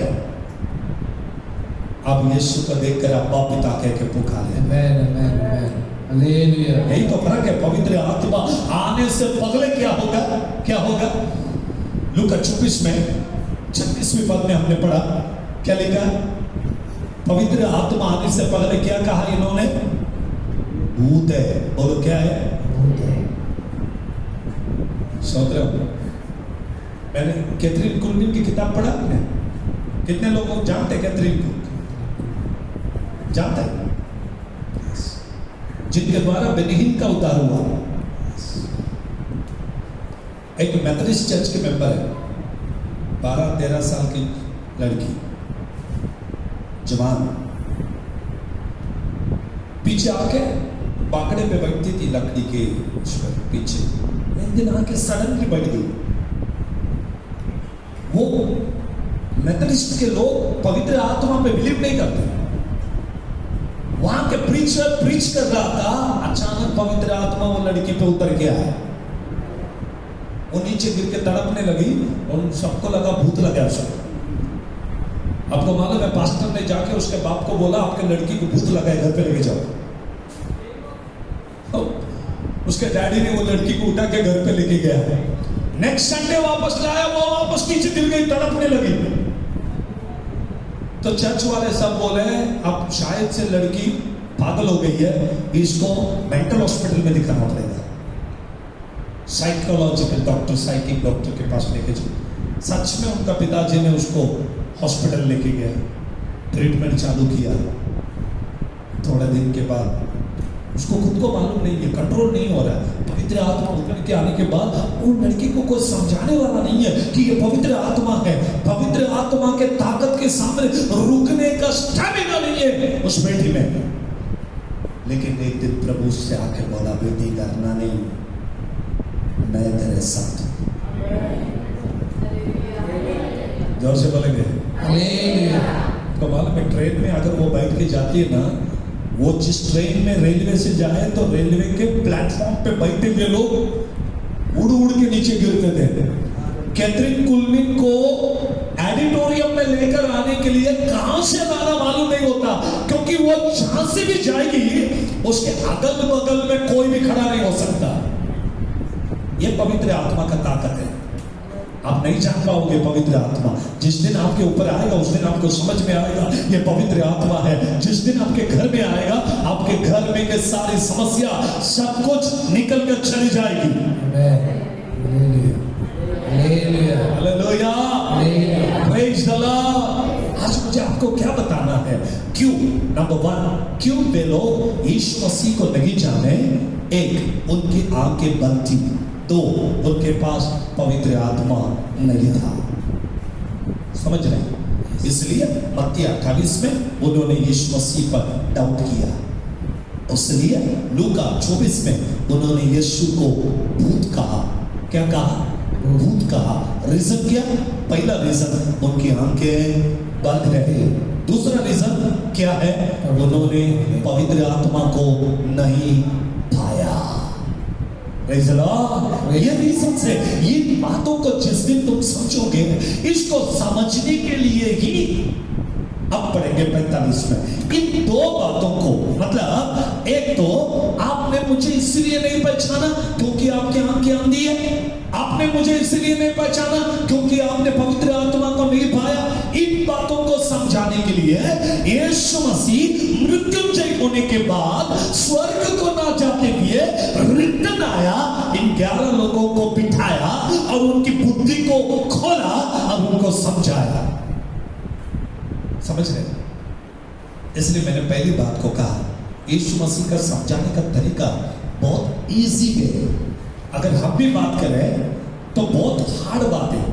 Speaker 1: अब यीशु को देखकर अब्बा पिता कह के पुकारे। यही तो फर्क है। पवित्र आत्मा आने से पहले क्या होगा? क्या होगा? लूका 24 में 36वें पद में हमने पढ़ा, क्या लिखा? पवित्र आत्मा आने से पहले क्या कहा इन्होंने? भूत है। बोलो क्या है? भूत है। सोदरा, मैंने कैथरीन कुलमिन की किताब पढ़ा आपने? कितने लोग जानते कैथरीन को? जानते हैं? जिनके द्वारा बेनिहीन का उद्धार हुआ। एक मेथोडिस्ट चर्च के मेंबर है, 12-13 साल की लड़की, जवान, पीछे आके बाकड़े पे बैठती थी लकड़ी के पीछे। एक दिन आके सडनली बैठ गई। वो मेथोडिस्ट के लोग पवित्र आत्मा पे बिलीव नहीं करते। वहां के प्रीचर प्रीच कर रहा था, अचानक पवित्र आत्मा वो लड़की पे उतर गया है। वो नीचे गिर के तड़पने लगी और सबको लगा भूत लगा उसको। आपको मालूम है, पास्टर ने जाके उसके बाप को बोला आपके लड़की को भूत लगा है, घर पे लेके जाओ। तो उसके डैडी ने वो लड़की को उठा के घर पे लेके गया। नेक्स्ट संडे वापस लाया, वो वापस नीचे गिर गई, तड़पने लगी। तो चर्च वाले सब बोले अब शायद से लड़की पागल हो गई है, इसको मेंटल हॉस्पिटल में दिखाना पड़ेगा। साइकोलॉजिकल डॉक्टर, साइकिक डॉक्टर के पास लेके जाओ। सच में उनका पिताजी ने उसको हॉस्पिटल लेके गया, ट्रीटमेंट चालू किया। थोड़े दिन के बाद उसको खुद को मालूम नहीं है, कंट्रोल नहीं हो रहा है। पवित्र आत्मा उतर के आने के बाद वो लड़की को कोई समझाने वाला नहीं है कि ये पवित्र आत्मा है। पवित्र आत्मा के ताकत के सामने रुकने का स्टैमिना नहीं है उस बेटी में। लेकिन एक दिन प्रभु उससे आके बोला, बेटी डरना नहीं, मैं तेरे साथ। जोर से बोलेंगे तो मालूम है, ट्रेन में अगर वो बैठ के जाती है ना, वो जिस ट्रेन में रेलवे से जाए तो रेलवे के प्लेटफॉर्म पे बैठे हुए लोग उड़ उड़ के नीचे गिरते थे। कैथरीन कुलमिन को एडिटोरियम में लेकर आने के लिए कहां से लाना मालूम नहीं होता, क्योंकि वो जहां से भी जाएगी उसके अगल बगल में कोई भी खड़ा नहीं हो सकता। ये पवित्र आत्मा का ताकत है। आप नहीं जान पाओगे पवित्र आत्मा। जिस दिन आपके ऊपर आएगा उस दिन आपको समझ में आएगा ये पवित्र आत्मा है। जिस दिन आपके घर में आएगा, आपके घर में के सारी समस्या सब कुछ निकल कर चली जाएगी। Praise the Lord. आज मुझे आपको क्या बताना है, क्यों, नंबर 1, क्यों वे लोग यीशु मसीह को नहीं जाने। 1, उनकी आंखें बंद थी। 2, उनके पास पवित्र आत्मा नहीं था। समझ रहे हैं? इसलिए मत्ती 28 में उन्होंने यीशु मसीह पर डाउट किया। इसलिए लूका 24 में उन्होंने यीशु को भूत कहा। क्या कहा? भूत कहा। रीजन क्या? पहला रीजन उनकी आंखें बंद रहे। दूसरा रीजन क्या है? उन्होंने पवित्र आत्मा को नहीं पाया। Praise the Lord. ये रीजन से, ये बातों को जिस दिन तुम समझोगे, इसको समझने के लिए ही अब पढ़ेंगे 45 में इन 2 बातों को। मतलब एक तो आपने मुझे इसलिए नहीं पहचाना क्योंकि आपकी आंखें अंधी है। आपने मुझे इसलिए नहीं पहचाना क्योंकि आपने पवित्र आत्मा को नहीं पाया। इन बातों को समझाने के लिए यीशु मसीह मृत्युंजय होने के बाद स्वर्ग को ना जाते हुए रिटर्न आया, इन 11 लोगों को बिठाया और उनकी बुद्धि को खोला और उनको समझाया। समझ रहे? इसलिए मैंने पहली बात को कहा, यीशु मसीह का समझाने का तरीका बहुत इजी है। अगर हम भी बात करें तो बहुत हार्ड बात है,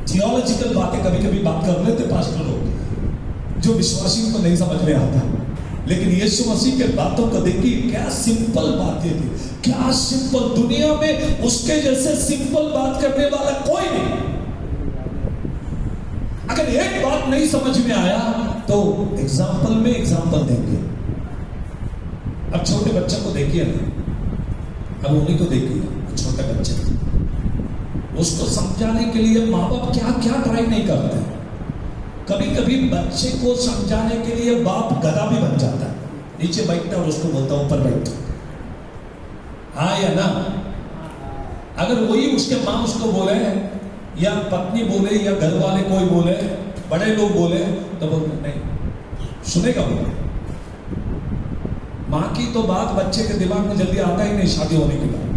Speaker 1: थियोलॉजिकल बातें कभी कभी बात कर लेते पास्टर लोग, जो विश्वासियों को नहीं समझ में आता। लेकिन यीशु मसीह के बातों को देखिए, क्या सिंपल बातें थी, क्या सिंपल। दुनिया में उसके जैसे सिंपल बात करने वाला कोई नहीं। अगर एक बात नहीं समझ में आया तो एग्जाम्पल में एग्जाम्पल देंगे। अब छोटे बच्चों को देखिए ना, अब उन्हीं को देखिए, छोटे बच्चे, उसको समझाने के लिए माँ बाप क्या क्या ट्राई नहीं करते। कभी कभी बच्चे को समझाने के लिए बाप गधा भी बन जाता है, नीचे बैठता है और उसको बोलता है ऊपर बैठ। हाँ या ना? अगर वही उसके माँ उसको बोले या पत्नी बोले या घर वाले कोई बोले, बड़े लोग बोले, तो बोलते नहीं, सुनेगा वो। माँ की तो बात बच्चे के दिमाग में जल्दी आता ही नहीं शादी होने के बाद।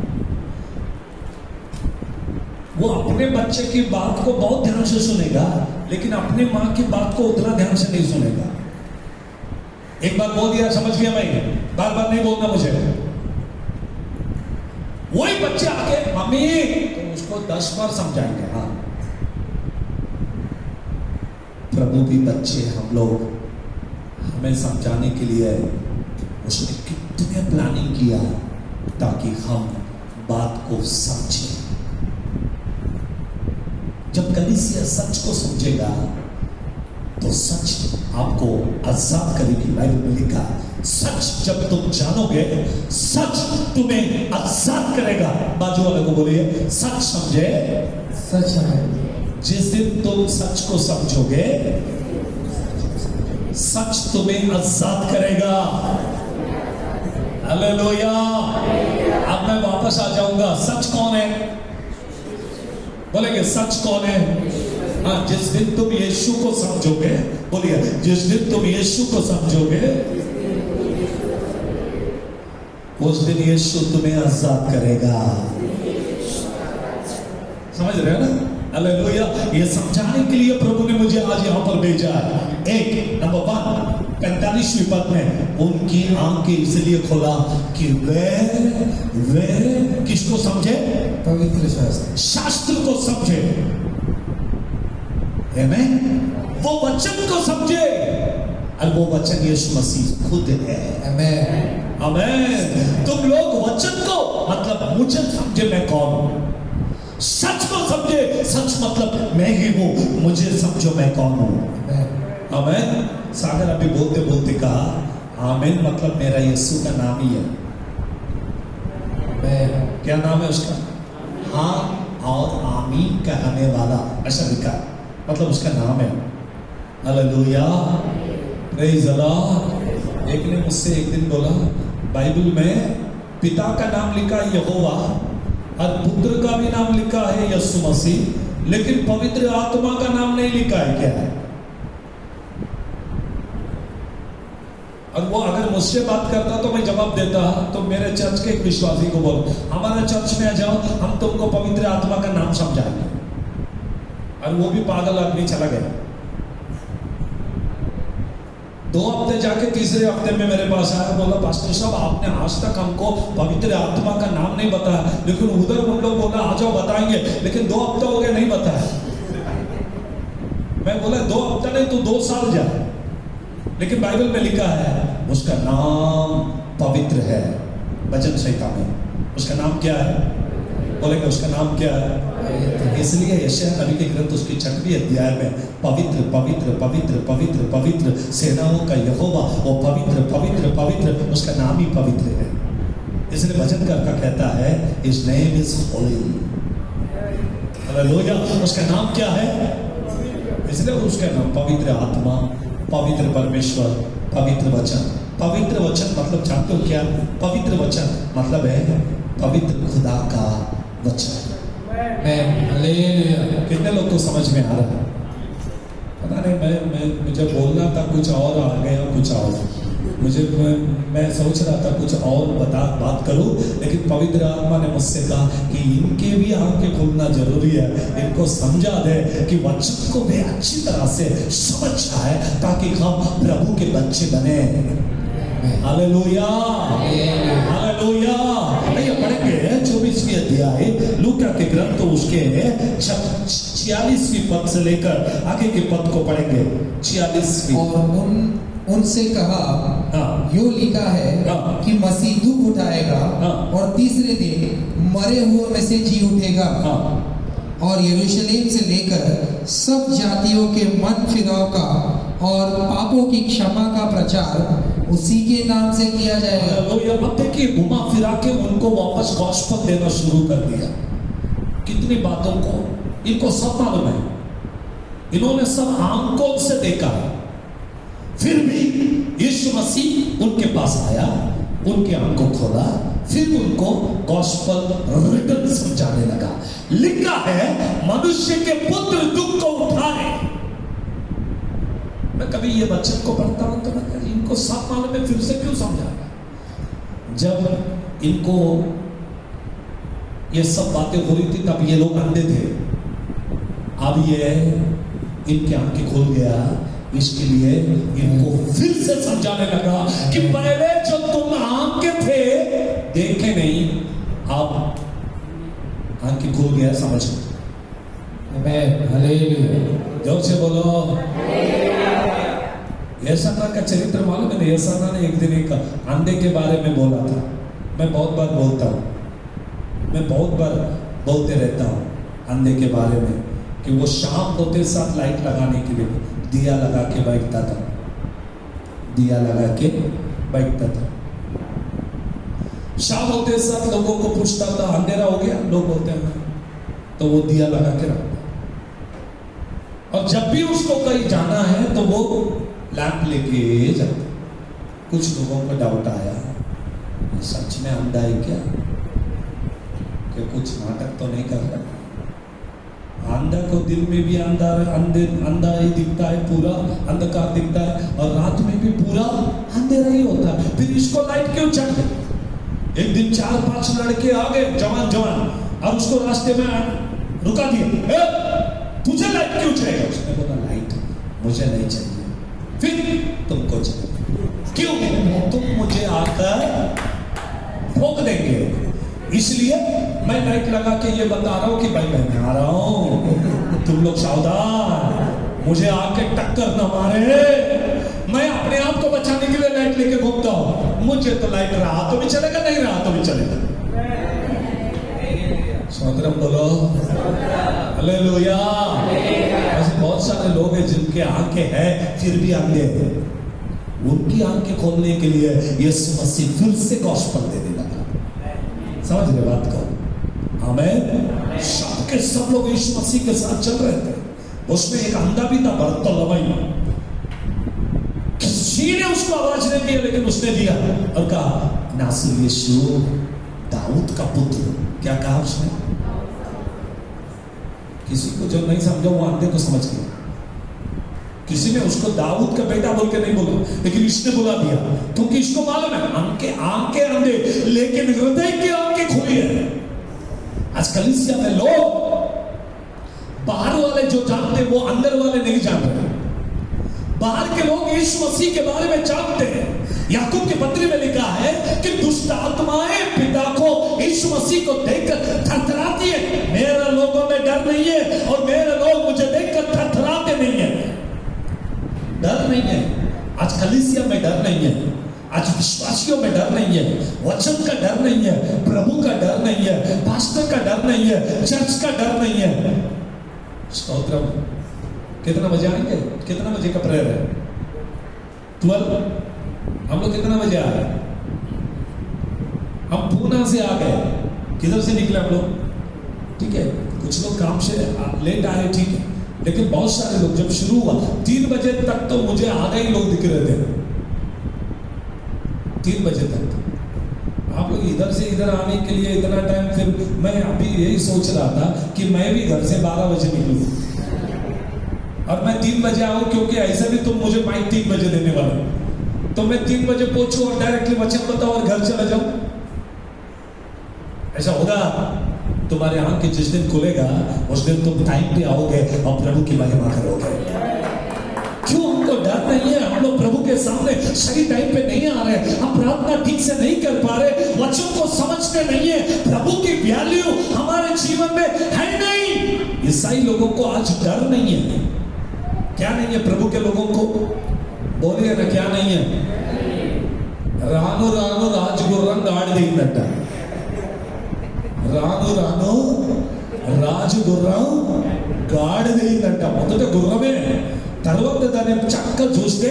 Speaker 1: वो अपने बच्चे की बात को बहुत ध्यान से सुनेगा, लेकिन अपने माँ की बात को उतना ध्यान से नहीं सुनेगा। एक बार बोल दिया, समझ गया मैं, बार बार नहीं बोलना मुझे। वही बच्चे आके मम्मी, तो उसको 10 बार समझाएंगे। हाँ, प्रभु भी बच्चे हम लोग, हमें समझाने के लिए उसने कितने प्लानिंग किया ताकि हम बात को समझें। जब कलीसिया सच को समझेगा तो सच आपको आजाद करेगी। बाइबल में लिखा, सच जब तुम जानोगे सच तुम्हें आजाद करेगा। बाजू वाले को बोलिए, सच समझे,
Speaker 2: सच है।
Speaker 1: जिस दिन तुम सच को समझोगे, सच तुम्हें आजाद करेगा। हालेलुया। अब मैं वापस आ जाऊंगा, सच कौन है? बोलेंगे सच कौन है? हाँ, जिस दिन तुम यीशु को समझोगे, बोलिए, जिस दिन तुम यीशु को समझोगे, उस दिन यीशु तुम्हें आजाद करेगा। समझ रहे हो ना? हालेलुया। ये समझाने के लिए प्रभु ने मुझे आज यहां पर भेजा है। एक, नंबर 1, 45वीं पद में उनकी आंखें इसलिए खोला कि वे किसको समझे?
Speaker 2: पवित्र शास्त्र,
Speaker 1: शास्त्र को समझे। आमीन। वो वचन को समझे, और वो वचन यीशु मसीह खुद है।
Speaker 2: आमीन,
Speaker 1: आमीन। तुम लोग वचन को, मतलब मुझे समझे मैं कौन हूं। सच को समझे, सच मतलब मैं ही हूं। मुझे समझो मैं कौन हूं। आमीन। सागर अभी बोलते बोलते कहा आमीन, मतलब मेरा यीशु का नाम ही है। क्या नाम है उसका? हाँ और आमीन कहने वाला, ऐसा लिखा, मतलब उसका नाम है। Hallelujah, praise the Lord. एक ने मुझसे एक दिन बोला, बाइबल में पिता का नाम लिखा है यहोवा और पुत्र का भी नाम लिखा है यीशु मसीह, लेकिन पवित्र आत्मा का नाम नहीं लिखा है, क्या है? और वो अगर मुझसे बात करता तो मैं जवाब देता, तो मेरे चर्च के एक विश्वासी को बोलो, हमारे चर्च में आ जाओ, हम तुमको पवित्र आत्मा का नाम समझाएंगे। और वो भी पागल आदमी चला गया। 2 हफ्ते जाके तीसरे हफ्ते में मेरे पास आया, बोला पास्टर साहब आपने आज तक हमको पवित्र आत्मा का नाम नहीं बताया, लेकिन उधर उन लोग बोला आ जाओ बताएंगे, लेकिन 2 हफ्ते हो गए नहीं बताया। मैं बोला 2 हफ्ता नहीं तो 2 साल जा, लेकिन बाइबल में लिखा है उसका नाम पवित्र है। वचन संहिता में उसका नाम क्या है? बोलेंगे उसका नाम क्या है? इसलिए यशायाह नबी के ग्रंथ उसकी 6वें अध्याय में पवित्र पवित्र पवित्र पवित्र पवित्र सेनाओं का यहोवा, वो पवित्र पवित्र पवित्र, उसका नाम ही पवित्र है। इसलिए वचनकर्ता कहता है his name is Holi. Hallelujah. उसका नाम क्या है? इसलिए उसका नाम पवित्र आत्मा, पवित्र परमेश्वर, पवित्र वचन। पवित्र वचन मतलब जानते हो क्या? पवित्र वचन मतलब है पवित्र खुदा का वचन।
Speaker 2: हालेलुया।
Speaker 1: कितने लोग को समझ में आ रहा है? पता नहीं, मुझे बोलना था कुछ और, आ गया कुछ और। मैं सोच रहा था कुछ और बात करूं, लेकिन पवित्र आत्मा ने मुझसे कहा कि इनके भी आंखें खोलना जरूरी है, इनको समझा दे कि वचन को वे अच्छी तरह से समझ जाए ताकि हम प्रभु के बच्चे बने। Hallelujah, hallelujah. ये पढ़ेंगे 24वें अध्याय लूका के ग्रंथ, तो उसके 46वीं पद से लेकर आगे के पद को पढ़ेंगे। 46वीं।
Speaker 2: और उनसे कहा, यो लिखा है कि मसीह दुख उठाएगा और तीसरे दिन मरे हुए में से जी उठेगा, और यरूशलेम से लेकर सब जातियों के मन फिराव का और पापों की क्षमा का प्रचार उसी के नाम से किया जाएगा।
Speaker 1: अब देखिए, घुमा फिरा के उनको वापस गॉस्पेल देना शुरू कर दिया। कितनी बातों को इनको सब मालूम है, इन्होंने सब आंखों से देखा है, फिर भी यीशु मसीह उनके पास आया, उनकी आंखों खोला, फिर उनको गॉस्पेल रिटन समझाने लगा। लिखा है मनुष्य के पुत्र दुख को उठाए। मैं कभी ये बच्चों को पढ़ता हूं तो मैं इनको सब मालूम है, फिर से क्यों समझाया? जब इनको ये सब बातें हो रही थी तब ये लोग अंधे थे, अब ये इनकी आंखें खोल गया, इसके लिए इनको फिर से समझाने लगा कि पहले जब तुम आंखें थे देखे नहीं, अब आंखें खुल गया, समझ
Speaker 2: आमेन। हालेलुया।
Speaker 1: जोर से बोलो। यशायाह का चरित्र मालूम है? यशायाह ने एक दिन एक अंधे के बारे में बोला था। मैं बहुत बार बोलता हूँ, मैं बहुत बार बोलते रहता हूँ अंधे के बारे में कि वो शाम होते साथ लाइट लगाने के लिए दिया लगा के बैठता था, दिया लगा के बैठता था। शाम होते साथ लोगों को पूछता था अंधेरा हो गया, लोग बोलते हैं, तो वो दिया लगा के रखता। और जब भी उसको कहीं जाना है तो वो लैंप लेके जाता। कुछ लोगों को डाउट आया, ये सच में अंधा है क्या? कि कुछ नाटक तो नहीं कर रहा? अंधा को दिन में भी अंधा ही दिखता है, पूरा अंधकार दिखता है, और रात में भी पूरा अंधेरा ही होता है, फिर इसको लाइट क्यों चाहिए? एक दिन 4-5 लड़के आ गए, जवान, और उसको रास्ते में रुका दिया। तुझे लाइट क्यों चाहिए? उसने बोला लाइट मुझे नहीं चाहिए। फिर तुमको चाहिए क्यों? तुम मुझे आकर ठोक देंगे, इसलिए मैं लाइट लगा के ये बता रहा हूं कि भाई मैं आ रहा हूं, तुम लोग सावधान, मुझे आके टक्कर न मारे। मैं अपने आप को बचाने के लिए लाइट लेके घूमता हूं, मुझे तो लाइट रहा तो भी चलेगा, नहीं रहा तो भी चलेगा। स्तोत्रम बोलो, हालेलुया। ऐसे बहुत सारे लोग हैं जिनके आंखें हैं फिर भी अंधे हैं, उनकी आंखें खोलने के लिए यीशु मसीह फिर से गॉस्पेल देने लगा। समझ रहे बात को? आमीन। सब के सब लोग यीशु मसीह के साथ चल रहे थे। उसमें एक अंधा भी था, बरतुलमई। किसी ने उसको आवाज नहीं दिया, लेकिन उसने दिया और कहा नासरी यीशु, दाऊद का पुत्र। क्या कहा उसने? किसी को जो नहीं समझा वो अंधे को समझ गया। किसी ने उसको दाऊद का बेटा बोल के नहीं बोला, लेकिन इसने बुला दिया, क्योंकि इसको मालूम है आंखें अंधे, लेकिन हृदय की आंखें खुली है। आज कलीसिया में लोग बाहर वाले जो जानते वो अंदर वाले नहीं जान रहे। बाहर के लोग यीशु मसीह के बारे में जानते हैं। याकूब के पत्री में लिखा है कि दुष्ट आत्माएं पिता को यीशु मसीह को देखकर थरथराती है। मेरे लोगों में डर नहीं है और मेरे लोग मुझे देखकर थरथराते नहीं है। डर नहीं है। आज कलीसिया में डर नहीं है, आज विश्वासियों में डर नहीं है, वचन का डर नहीं है, प्रभु का डर नहीं है, पास्टर का डर नहीं है, चर्च का डर नहीं है। स्तोत्रम। कितना बजे आएंगे? कितना बजे का प्रेयर है? 12। हम लोग कितना बजे आ रहे? हम पूना से आ गए। किधर से निकले हम लोग? ठीक है, कुछ लोग काम से लेट आए, ठीक है, लेकिन बहुत सारे लोग जब शुरू हुआ 3 बजे तक तो मुझे आधा ही लोग दिख रहे थे। 3 बजे तक आप लोग इधर से इधर आने के लिए इतना टाइम, फिर मैं अभी यही सोच रहा था कि मैं भी घर से 12 बजे निकलूं और मैं 3 बजे आऊं, क्योंकि ऐसा भी तुम मुझे माइक 3 बजे देने वाले, तो मैं 3 बजे पहुंचूं और डायरेक्टली वचन बताऊं और घर चला जाऊं। ऐसा होगा? तुम्हारे आंख के जिस दिन खुलेगा उस दिन तुम टाइम पे आओगे और प्रभु की महिमा करोगे। क्यों? हमको डर नहीं है। हम लोग प्रभु के सामने सही टाइम पे नहीं आ रहे, हम प्रार्थना ठीक से नहीं कर पा रहे, वचन को समझते नहीं है, प्रभु की वैल्यू हमारे जीवन में है नहीं। ईसाई लोगों को आज डर नहीं है। क्या नहीं है? प्रभु के लोगों को बोलिए ना, क्या नहीं है? रानो रानो राजगुर्रम गाड़ देनट्ट, రాను రాను రాజు గుర్రం గాడిదైందంట. మొదట గుర్రమే, తర్వాత దాన్ని చక్కగా చూస్తే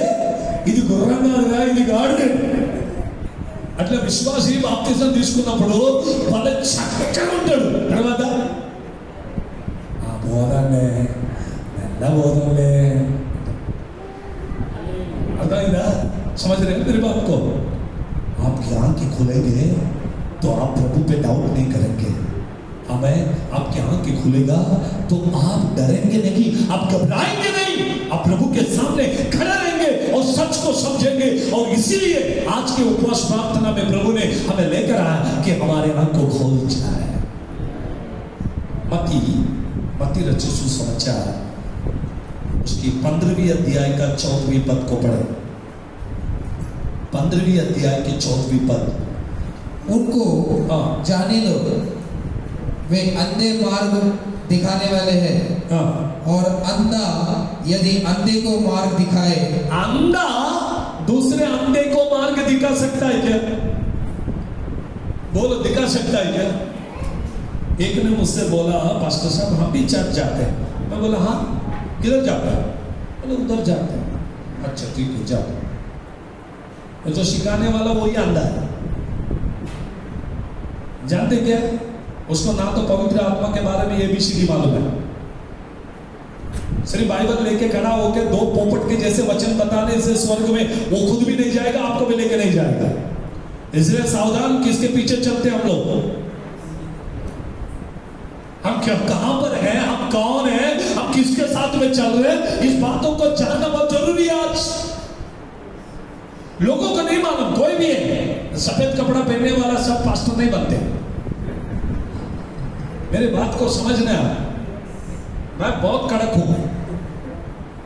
Speaker 1: ఇది గుర్రం కాదుగా, ఇది గాడిదే. అట్లా విశ్వాసి బాప్తిజం తీసుకున్నప్పుడు వాళ్ళ చక్కగా ఉంటాడు. తర్వాత ఆ బోధనే మెల్ల బోధనే, అర్థమైందా? समझ रहे हैं मेरी बात को? आपकी आंखें खुलेंगे तो आप प्रभु पे डाउट नहीं करेंगे। हमें आपकी आंखें खुलेगा तो आप डरेंगे नहीं, आप घबराएंगे नहीं, आप प्रभु के सामने खड़े रहेंगे और सच को समझेंगे। और इसीलिए आज के उपवास प्रार्थना में प्रभु ने हमें लेकर आया कि हमारे आंख को खोल जाए। मत्ती रचित सुसमाचार उसकी 15वीं अध्याय का 14वीं पद को पढ़े। 15वीं अध्याय की 14वीं पद।
Speaker 2: उनको जाने लो, वे अंधे मार्ग दिखाने वाले हैं, और अंधा यदि अंधे को मार्ग दिखाए।
Speaker 1: अंधा दूसरे अंधे को मार्ग दिखा सकता है क्या? बोलो, दिखा सकता है क्या? एक ने मुझसे बोला, पास्टर साहब हम भी चर्च जाते हैं। मैं बोला हाँ, किधर जाते हैं? बोले उधर जाते हैं। अच्छा ठीक है, जाओ। जो सिखाने वाला वही अंधा है। जानते क्या? उसको ना तो पवित्र आत्मा के बारे में ABCD मालूम है, सिर्फ बाइबल लेके खड़ा होकर 2 पोपट के जैसे वचन बताने से स्वर्ग में वो खुद भी नहीं जाएगा, आपको भी लेके नहीं जाएगा। इसलिए सावधान, किसके पीछे चलते हम लोग? हम क्या, कहां पर हैं, हम कौन हैं, हम किसके साथ में चल रहे हैं, इस बातों को जानना बहुत जरूरी है। आज लोगों को नहीं मालूम, कोई भी है सफेद कपड़ा पहनने वाला सब पास्टर नहीं बनते। मेरी बात को समझना, मैं बहुत कड़क हूं।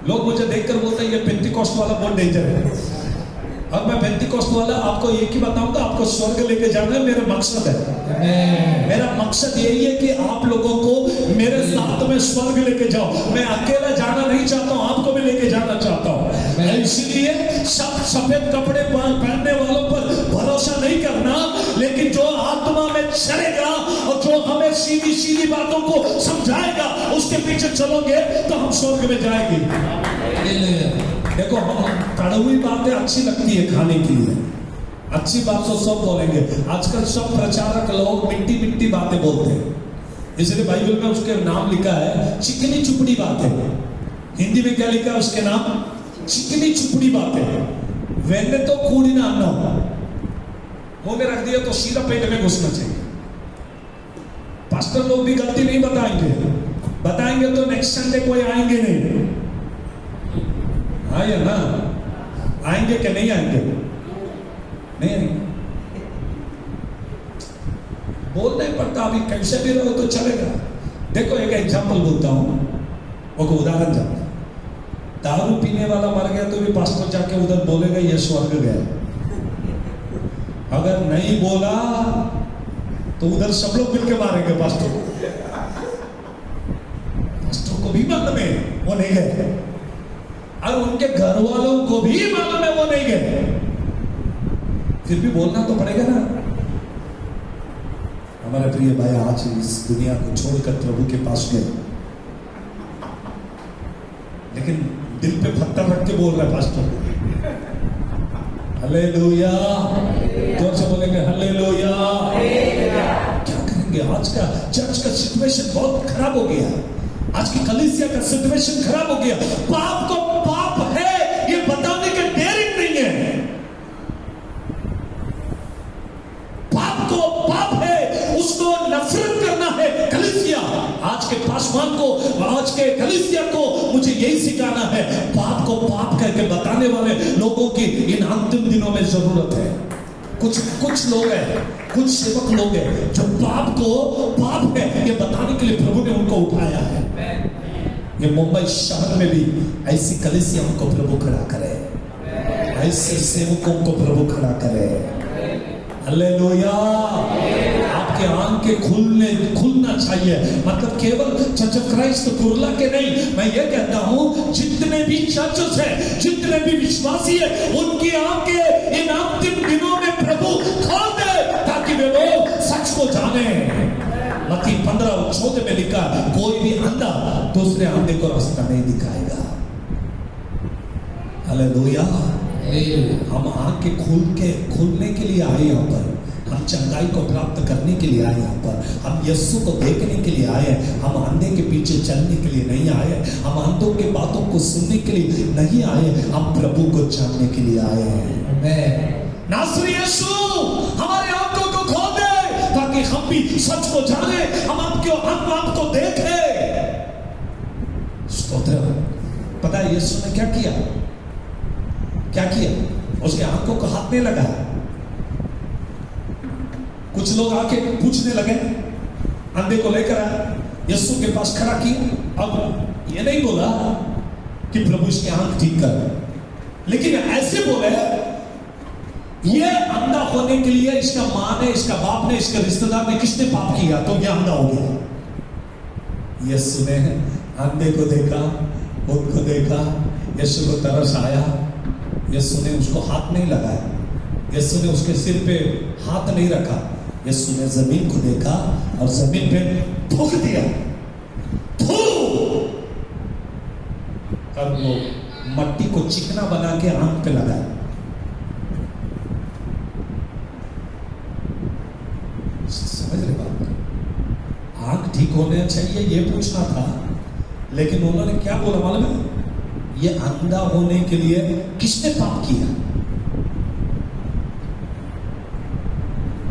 Speaker 1: लोग मुझे देखकर बोलते हैं ये पेंटिकॉस्ट वाला बहुत डेंजर है। अब मैं पेंटिकॉस्ट वाला आपको एक ही बताऊंगा, आपको स्वर्ग लेके जाना है, मेरा मकसद है। मेरा मकसद यही है कि आप लोगों को मेरे साथ में स्वर्ग लेके जाओ। मैं अकेला जाना नहीं चाहता हूं, आपको भी लेके जाना चाहता हूं। इसलिए सब सफेद कपड़े पहनने वालों पर भरोसा नहीं करना, लेकिन जो आत्मा में चलेगा और जो हमें सीधी सीधी बातों को समझाएगा उसके पीछे चलोगे तो हम स्वर्ग में जाएंगे। देखो, हम कड़वी बातें अच्छी लगती है खाने के लिए, अच्छी बात तो सब बोलेंगे। आजकल सब प्रचारक लोग मिट्टी मिट्टी बातें बोलते हैं, इसलिए बाइबल में उसके नाम लिखा है चिकनी चुपड़ी बातें। हिंदी में क्या लिखा है उसके नाम? चिकनी चुपड़ी बातें। वेन्ने तो कूड़ी ना अन्ना, मुंह में रख दिया तो सीधा पेट में घुसना चाहिए। पास्टर लोग भी गलती नहीं बताएंगे तो नेक्स्ट संडे कोई आएंगे नहीं। हाँ या ना? आएंगे क्या नहीं आएंगे? नहीं आएंगे। बोल नहीं पड़ता, अभी कैसे भी रहो तो चलेगा। देखो एक एग्जाम्पल बोलता हूं। वो को उदाहरण जाता, दारू पीने वाला मर गया तो भी पास्टर जाके उधर बोलेगा ये स्वर्ग गया। अगर नहीं बोला तो उधर सब लोग मिलके मारेंगे पास्टर को। पास्टर को भी मालूम है वो नहीं गए, और उनके घर वालों को भी मालूम है वो नहीं गए, फिर भी बोलना तो पड़ेगा ना। हमारे प्रिय भाई आज इस दुनिया को छोड़कर प्रभु के पास गए, लेकिन दिल पे पत्थर रख के बोल रहा है पास्टर, हालेलुया, जोर से बोलेंगे हालेलुया। क्या करेंगे? आज का चर्च का सिचुएशन बहुत खराब हो गया, आज की कलीसिया का सिचुएशन खराब हो गया। पाप को पाप है ये बताने के डेयरिंग नहीं है, पाप को पाप है उसको नफरत करना है। कलीसिया आज के पासवान को, आज के कलीसिया को मुझे यही सिखाना है, पाप को पाप करके बताने वाले लोगों की इन अंतिम दिनों में जरूरत है। कुछ लोग हैं, कुछ सेवक लोग हैं जो पाप को पाप है ये बताने के लिए प्रभु ने उनको उठाया है। ये मुंबई शहर में भी ऐसी कलीसियाओं को प्रभु खड़ा करे, ऐसे सेवकों को प्रभु खड़ा करे। हालेलुया। आपके आंखें खुलना चाहिए, मतलब केवल चर्च ऑफ क्राइस्ट कुर्ला के नहीं, मैं ये कहता हूं जितने भी चर्चेस हैं, जितने भी विश्वासी है, उनकी आंखें इन अंतिम दिनों में प्रभु खोल दे ताकि वे लोग सच को जाने। मत्ती 15:14 में लिखा, कोई भी अंधा दूसरे अंधे को रास्ता नहीं दिखाएगा। हालेलुया। हम आंखें खुलने के लिए आए यहाँ पर, हम चंगाई को प्राप्त करने के लिए आए यहाँ पर, हम यीशु को देखने के लिए आए, हम अंधे के पीछे चलने के लिए नहीं आए, हम अंधों के बातों को सुनने के लिए नहीं आए, हम प्रभु को जानने के लिए आए हैं। नासरी यीशु हमारे आंखों को खोल दे ताकि हम भी सच को जाने, हम आपको देखें। स्तोत्र। पता है यीशु ने क्या किया? उसके आंखों को हाथ नहीं लगाया। कुछ लोग आके पूछने लगे, अंधे को लेकर आए, यीशु के पास खड़ा किया। अब ये नहीं बोला कि प्रभु इसकी आंख ठीक कर, लेकिन ऐसे बोले ये अंधा होने के लिए इसका माँ ने, इसका बाप ने, इसके रिश्तेदार ने, किसने पाप किया तो ये अंधा हो गया। यीशु ने अंधे को देखा, उनको देखा, यीशु को तरस आया, यीशु ने उसको हाथ नहीं लगाया, यीशु ने उसके सिर पे हाथ नहीं रखा, यीशु ने जमीन को देखा और जमीन पे थूक दिया, थू, और वो मट्टी को चिकना बना के आंख पे लगाया। समझ रहे बात? आंख ठीक होने चाहिए ये पूछना था, लेकिन उन्होंने क्या बोला मालूम है? ये अंधा होने के लिए किसने पाप किया?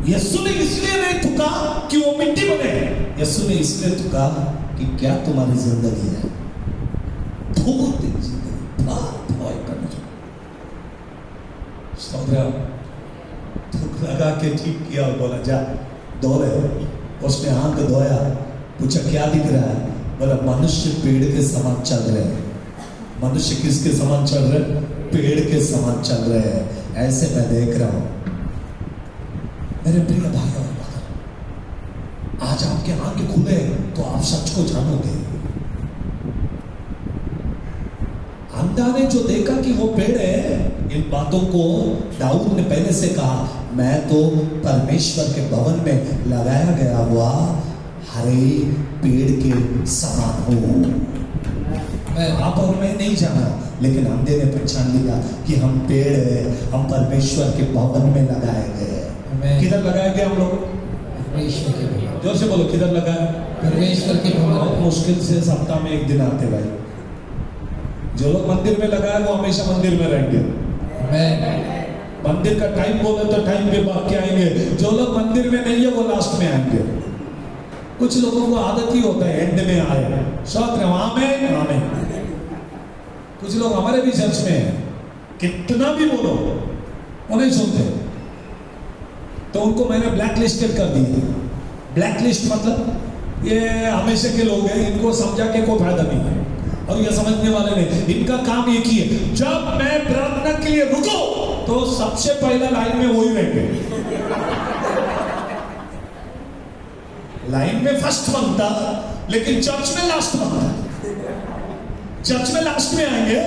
Speaker 1: यीशु ने इसलिए नहीं थूका कि वो मिट्टी बने, यीशु ने इसलिए थूका कि क्या तुम्हारी जिंदगी है, थूक दे जिंदगी, थूक लगा के ठीक किया और बोला जा धो ले। उसने आंख धोया, पूछा क्या दिख रहा है? बोला मनुष्य पेड़ के समान चल रहे हैं। मनुष्य किसके समान चल रहे? पेड़ के समान चल रहे हैं, ऐसे मैं देख रहा हूं। मेरे प्रिय भाई और बहन, आज आपके आंखें खुले तो आप सच को जानोगे। अंधा ने जो देखा कि वो पेड़ है, इन बातों को दाऊद ने पहले से कहा, मैं तो परमेश्वर के भवन में लगाया गया हुआ हरे पेड़ के समान हूं। आप और मैं नहीं जाना, लेकिन अंधे ने पहचान लिया कि हम पेड़ है, हम परमेश्वर के भवन में लगाए गए। किधर लगाए गए हम लोग?
Speaker 2: परमेश्वर के भवन।
Speaker 1: जोर से बोलो, किधर लगाए?
Speaker 2: परमेश्वर के भवन।
Speaker 1: बहुत मुश्किल से सप्ताह में एक दिन आते भाई। जो लोग मंदिर में लगाए वो हमेशा मंदिर में रहेंगे। मंदिर का टाइम बोले तो टाइम पे बाकी आएंगे। जो लोग मंदिर में नहीं है वो लास्ट में आएंगे। कुछ लोगों को आदत ही होता है एंड में आए, आमेन। कुछ लोग हमारे भी चर्च में हैं, कितना भी बोलो वो नहीं सुनते, तो उनको मैंने ब्लैक लिस्टेड कर दी। ब्लैक लिस्ट मतलब ये हमेशा के लोग हैं, इनको समझा के कोई फायदा नहीं है। और ये समझने वाले ने इनका काम एक ही है, जब मैं प्रार्थना के लिए रुको तो सबसे पहला लाइन में वही रहेंगे। लाइन में फर्स्ट बनता, लेकिन चर्च में लास्ट बनता। चर्च में लास्ट में आएंगे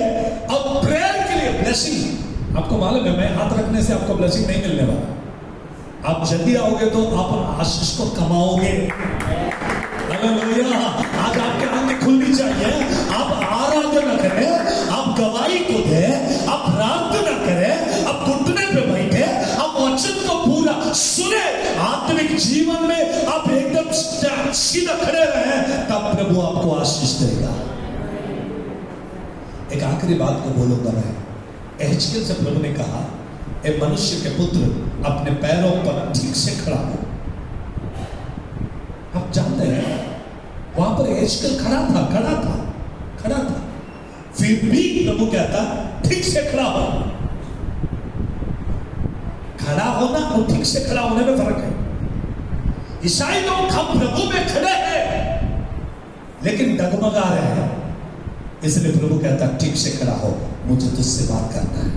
Speaker 1: और प्रेयर के लिए ब्लेसिंग। आपको मालूम है, मैं हाथ रखने से आपको ब्लेसिंग नहीं मिलने वाला। आप जल्दी आओगे तो आप आशीष को कमाओगे। हालेलुया। आज आपके आंखें खुलनी चाहिए। आप आराधना करें, आप गवाही को दें, आप प्रार्थना करें, आप घुटने पे बैठे, आप वचन को पूरा सुने, आत्मिक जीवन में आप एकदम सीधा खड़े रहे, तब प्रभु आपको आशीष देगा। एक आखिरी बात को बोलूंगा मैं। एहजकेल से प्रभु ने कहा, ए मनुष्य के पुत्र, अपने पैरों पर ठीक से खड़ा हो। आप जानते हैं वहां पर एहजकेल खड़ा था, फिर भी प्रभु कहता ठीक से खड़ा हो। खड़ा होना और ठीक से खड़ा होने में फर्क है। ईसाई लोग हम प्रभु में खड़े हैं लेकिन डगमगा रहे हैं, इसलिए प्रभु कहता ठीक से खड़ा हो, मुझे तुझसे बात करना है।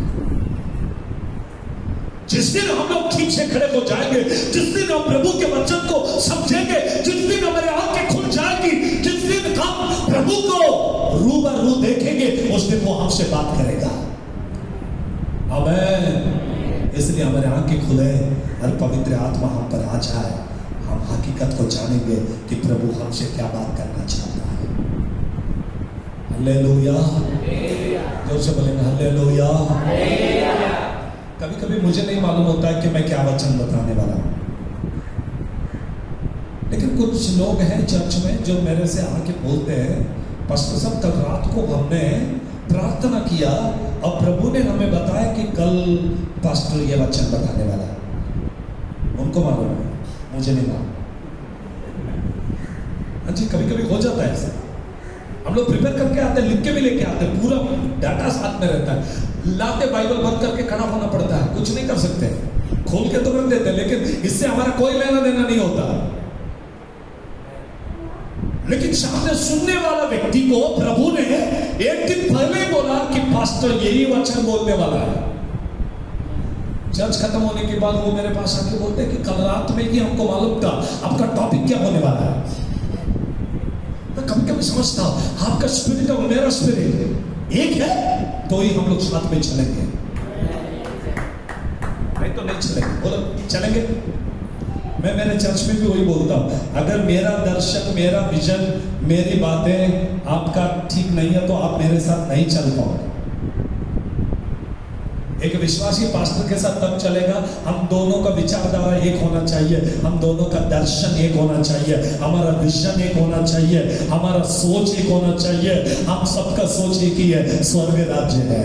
Speaker 1: जिस दिन हम लोग ठीक से खड़े हो जाएंगे, जिस दिन हम प्रभु के वचन को समझेंगे, जिस दिन हमारे आंखें खुल जाएंगी, जिस दिन हम प्रभु को रूबरू देखेंगे, उस दिन वो हमसे बात करेगा। आमीन। इसलिए हमारे आंखें खुले और पवित्र आत्मा हम पर आ जाए, हम हकीकत को जानेंगे कि प्रभु हमसे क्या बात करना चाहता है। हालेलुया। जोर से बोलेंगे हालेलुया। कभी कभी मुझे नहीं मालूम होता है कि मैं क्या वचन बताने वाला हूं, लेकिन कुछ लोग हैं चर्च में जो मेरे से आके बोलते हैं, पास्टर साहब कल रात को हमने प्रार्थना किया और प्रभु ने हमें बताया कि कल पास्टर ये वचन बताने वाला है। उनको मालूम है, मुझे नहीं मालूम। हाँ जी, कभी कभी हो जाता है ऐसा। हम लोग प्रिपेयर करके आते हैं, लिख के भी लेके आते हैं, पूरा डाटा साथ में रहता है, लाते बाइबल बंद करके खड़ा होना पड़ता है, कुछ नहीं कर सकते, खोल के तो रख देते हैं, लेकिन इससे हमारा कोई लेना देना नहीं होता। लेकिन सामने सुनने वाला व्यक्ति को प्रभु ने एक दिन पहले बोला कि पास्टर यही वचन बोलने वाला है। चर्च खत्म होने के बाद वो मेरे पास आके बोलते हैं कि कल रात में ही हमको मालूम था आपका टॉपिक क्या होने वाला है। मैं कभी कभी समझता हूं आपका स्पिरिट और मेरा स्पिरिट एक है तो ही हम लोग साथ में चलेंगे, नहीं तो नहीं चलेंगे। बोलो चलेंगे। मैं मेरे चर्च में भी वही बोलता हूं, अगर मेरा दर्शन, मेरा विजन, मेरी बातें आपका ठीक नहीं है तो आप मेरे साथ नहीं चल पाओगे। एक विश्वासी पास्टर के साथ तब चलेगा, हम दोनों का विचारधारा एक होना चाहिए, हम दोनों का दर्शन एक होना चाहिए, हमारा विजन एक होना चाहिए, हमारा सोच एक होना चाहिए। हम सबका सोच एक ही है, स्वर्ग राज्य है।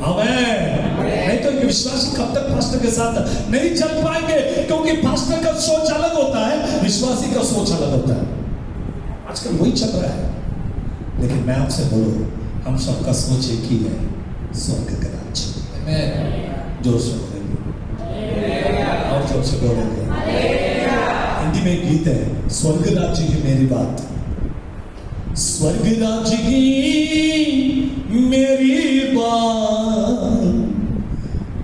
Speaker 1: आमीन। नहीं तो विश्वासी कब तक पास्टर के साथ नहीं चल पाएंगे, क्योंकि पास्टर का सोच अलग होता है, विश्वासी का सोच अलग होता है। आजकल वही चल रहा है। लेकिन मैं आपसे बोलूं, हम सबका सोच एक ही है, स्वर्ग का राज्य। जोर से बोलेंगे और जोर से बोलेंगे। हिंदी में एक गीत है, स्वर्ग राज्य की मेरी बात, स्वर्ग राज्य की मेरी बात,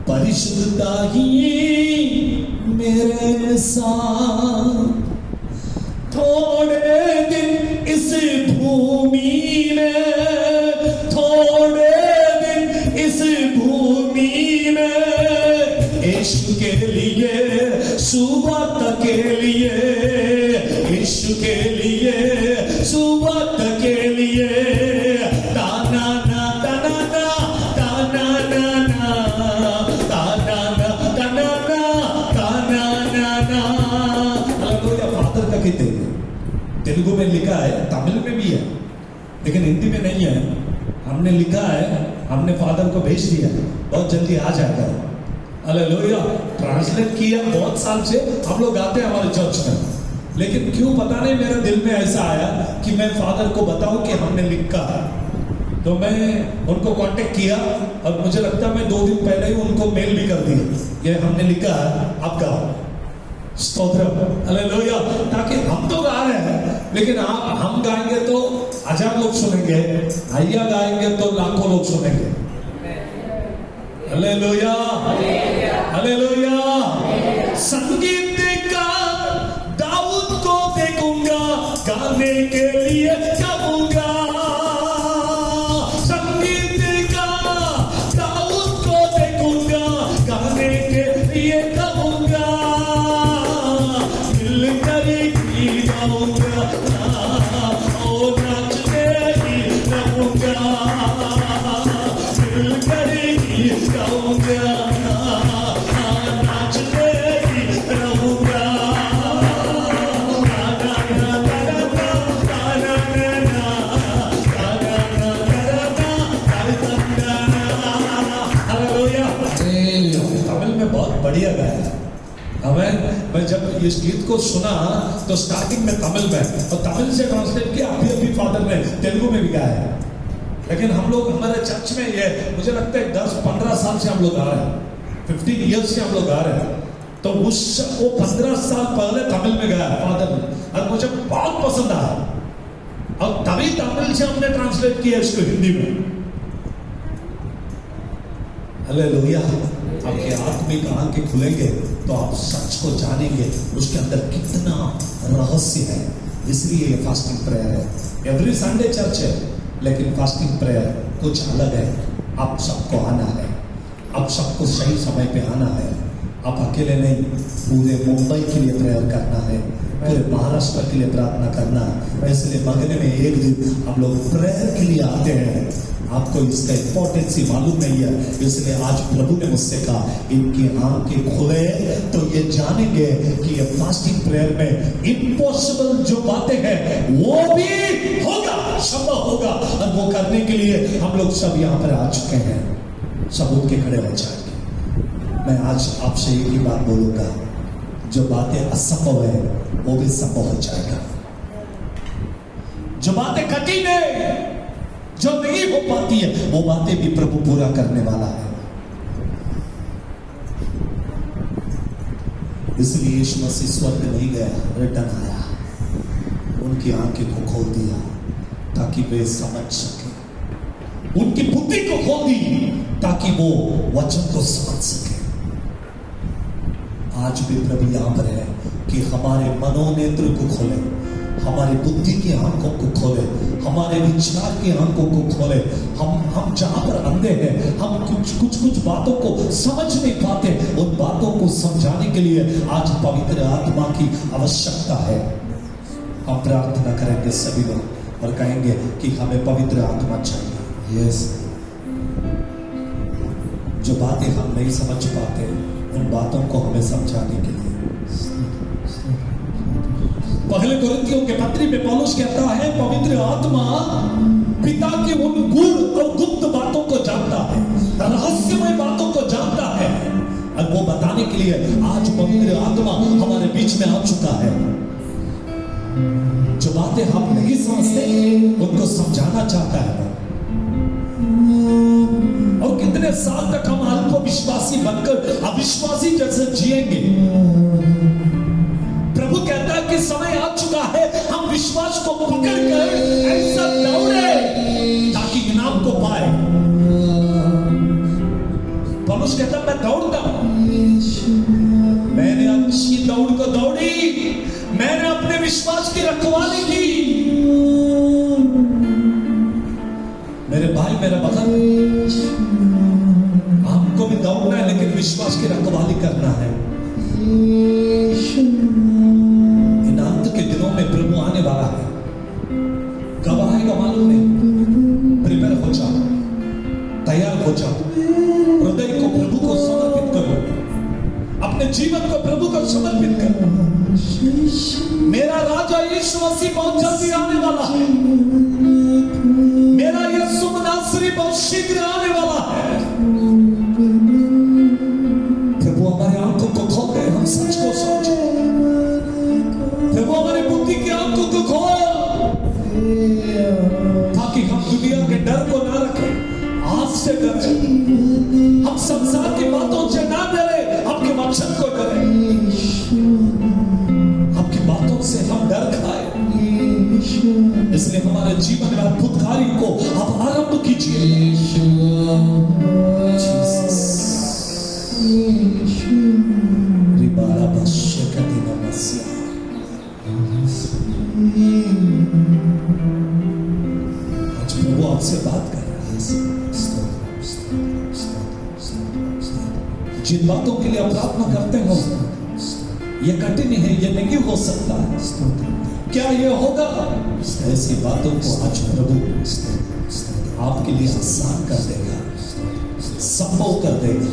Speaker 1: परिशुद्धता ही मेरे साथ, थोड़े दिन इस भूमि में, थोड़े दिन इस भूमि में, यीशु के लिए, सुबह के लिए, यीशु के लिए, सुबह के लिए, ताना ना ताना ना, ताना ना ना, ताना ना ताना ना, ताना ना ना। हालेलुया। फादर का गीत है, तेलुगु में लिखा है, तमिल में भी है, लेकिन हिंदी में नहीं है। हमने लिखा है, हमने फादर को भेज दिया, बहुत जल्दी आ जाएगा। हालेलुया। ट्रांसलेट किया बहुत साल से, हम लोग गाते हैं हमारे चर्च में, लेकिन क्यों पता नहीं मेरे दिल में ऐसा आया कि मैं फादर को बताऊं कि हमने लिखा है। तो मैं उनको कांटेक्ट किया और मुझे लगता है मैं 2 दिन पहले ही उनको मेल भी कर दिया, ये हमने लिखा है, आप गाओ। स्तोत्र। हालेलुया। ताकि हम तो गा रहे हैं लेकिन आप हम गाएंगे तो 1000 लोग सुनेंगे, भैया गाएंगे तो लाखों लोग सुनेंगे। Hallelujah, hallelujah. संगीत का दाऊद को देखूंगा, गाने के लिए गाऊंगा। संगीत का दाऊद को देखूंगा, गाने के लिए गाऊंगा। मिलकर ही गाऊंगा, ओ नाचते ही रहूंगा। मिलकर ही गाऊंगा, नाचते ही रहूंगा। तमिल में बहुत बढ़िया गाया। मैं जब इस गीत को सुना तो स्टार्टिंग में तमिल में, और तमिल से ट्रांसलेट किया, अभी फादर ने तेलुगु में भी गाया है। लेकिन हम लोग हमारे चर्च में ये मुझे लगता है 10-15 साल से हम लोग गा रहे हैं, 15 ईयर्स से हम लोग गा रहे हैं। तो वो 15 साल पहले तमिल में गाया फादर ने, और मुझे बहुत पसंद आया। और तभी तमिल से हमने ट्रांसलेट किया इसको हिंदी में। हालेलुया। आपके आत्मिक आंखें खुलेंगे तो आप सच को जानेंगे, उसके अंदर कितना रहस्य है। इसलिए ये फास्टिंग प्रेयर है। एवरी संडे चर्च है, लेकिन फास्टिंग प्रेयर कुछ अलग है। आप सबको आना है, आप सबको सही समय पे आना है। आप अकेले नहीं, पूरे मुंबई के लिए प्रेयर करना है, पूरे महाराष्ट्र के लिए प्रार्थना करना है। इसलिए महीने में एक दिन हम लोग प्रेयर के लिए आते हैं। आपको इसका इंपॉर्टेंस ही मालूम नहीं है, इसलिए आज प्रभु ने मुझसे कहा इनकी आंखें खुले तो ये जानेंगे कि ये फास्टिंग प्रेयर में इम्पॉसिबल जो बातें हैं वो भी होगा, संभव होगा। और वो करने के लिए हम लोग सब यहाँ पर आ चुके हैं। सब उठ के खड़े हो जाएंगे। मैं आज आपसे एक ही बात बोलूंगा, जो बातें असंभव है वो भी संभव हो जाएगा। जो बातें कठिन है, जो नहीं हो पाती है, वो बातें भी प्रभु पूरा करने वाला है। इसलिए यीशु मसीह स्वर्ग नहीं गया, रिटर्न आया, उनकी आंखें को खोल दिया ताकि वे समझ सके, उनकी बुद्धि को खोल दी ताकि वो वचन को समझ सके। आज भी प्रभु यहां पर है कि हमारे मनोनेत्र को खोले, हमारी बुद्धि की आंखों को खोले, हमारे विचार की आंखों को खोले। हम जहां पर अंधे हैं, हम कुछ बातों को समझ नहीं पाते, उन बातों को समझाने के लिए आज पवित्र आत्मा की आवश्यकता है। हम प्रार्थना करेंगे सभी लोग और कहेंगे कि हमें पवित्र आत्मा चाहिए। यस, जो बातें हम नहीं समझ पाते, उन बातों को हमें समझाने के लिए। पहले कोरिन्थियों के पत्री में पौलुस कहता है पवित्र आत्मा पिता के उन गूढ़ और गुप्त बातों को जानता है, रहस्यमय बातों को जानता है, और वो बताने के लिए आज पवित्र आत्मा हमारे बीच में आ चुका है। जो बातें हम नहीं समझते उनको समझाना चाहता है। और कितने साल तक हम अल्प विश्वासी बनकर अविश्वासी जैसे जिएंगे? प्रभु कहता है कि समय आ चुका है, हम विश्वास को पकड़कर ऐसा दौड़े ताकि इनाम को पाए। पौलुस कहता है मैं दौड़ता हूं, मैंने अच्छी दौड़ को दौड़ी, मैंने अपने विश्वास की रखवाली की। मेरे भाई, मेरा बहन, हमको भी दौड़ना है, लेकिन विश्वास की रखवाली करना है। प्रभु आने वाला है, कब आएगा मालूम नहीं। प्रिपेयर हो जाओ, तैयार हो जाओ, हृदय को प्रभु को समर्पित करो, अपने जीवन को प्रभु को समर्पित करो। मेरा राजा यीशु मसीह बहुत जल्दी आने वाला है, मेरा यीशु नासरी बहुत शीघ्र आने वाला है। प्रभु हमारे आंखों को खोल दे, हम सच को समझे। प्रभु हमारी बुद्धि की आंखों को खोल, ताकि हम दुनिया के डर को ना रखें, आज से डरे, हम संसार की बातों से ना डरे, आपके वचन को डरे, आपकी बातों से हम डर खाए। हमारे जीवन में अद्भुत कार्य को आप आरंभ कीजिए। आज प्रभु आपसे बात कर रहा है। जिन बातों के लिए आप प्रार्थना करते हो ये कठिन है, ये नहीं हो सकता है, क्या ये होगा? ऐसी बातों को आज प्रभु आपके लिए आसान कर देगा, संभव कर देगा।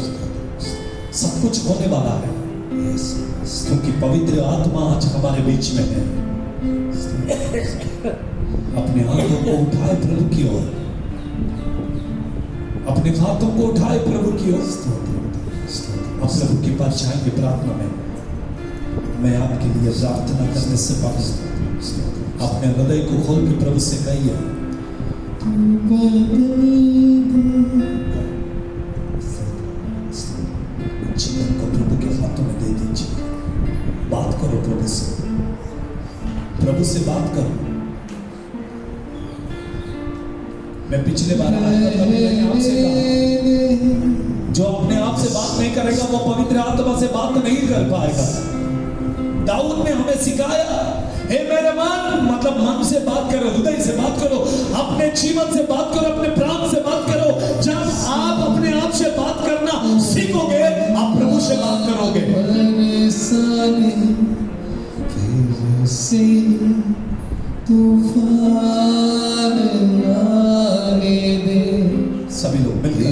Speaker 1: सब कुछ होने वाला है क्योंकि पवित्र आत्मा आज हमारे बीच में है। अपने हाथों को उठाए प्रभु की ओर, अपने हाथों को उठाए प्रभु की ओर। अब प्रभु के पास जाएंगे प्रार्थना में। मैं आपके लिए प्रार्थना करने से पहले अपने हृदय को खोल के प्रभु से कहिए, जीवन को प्रभु के हाथों में दे दीजिए। बात करो प्रभु से, प्रभु से बात करो। मैं पिछले बार आया था, मैंने आपसे कहा जो अपने आप से बात नहीं करेगा वो पवित्र आत्मा से बात नहीं कर पाएगा। दाऊद ने हमें सिखाया, हे मेरे मन, मतलब मन से बात करो, हृदय से बात करो, अपने जीवन से बात करो, अपने प्राण से बात करो। जब आप अपने आप से बात करना सीखोगे आप प्रभु से बात करोगे। सभी लोग मिलकर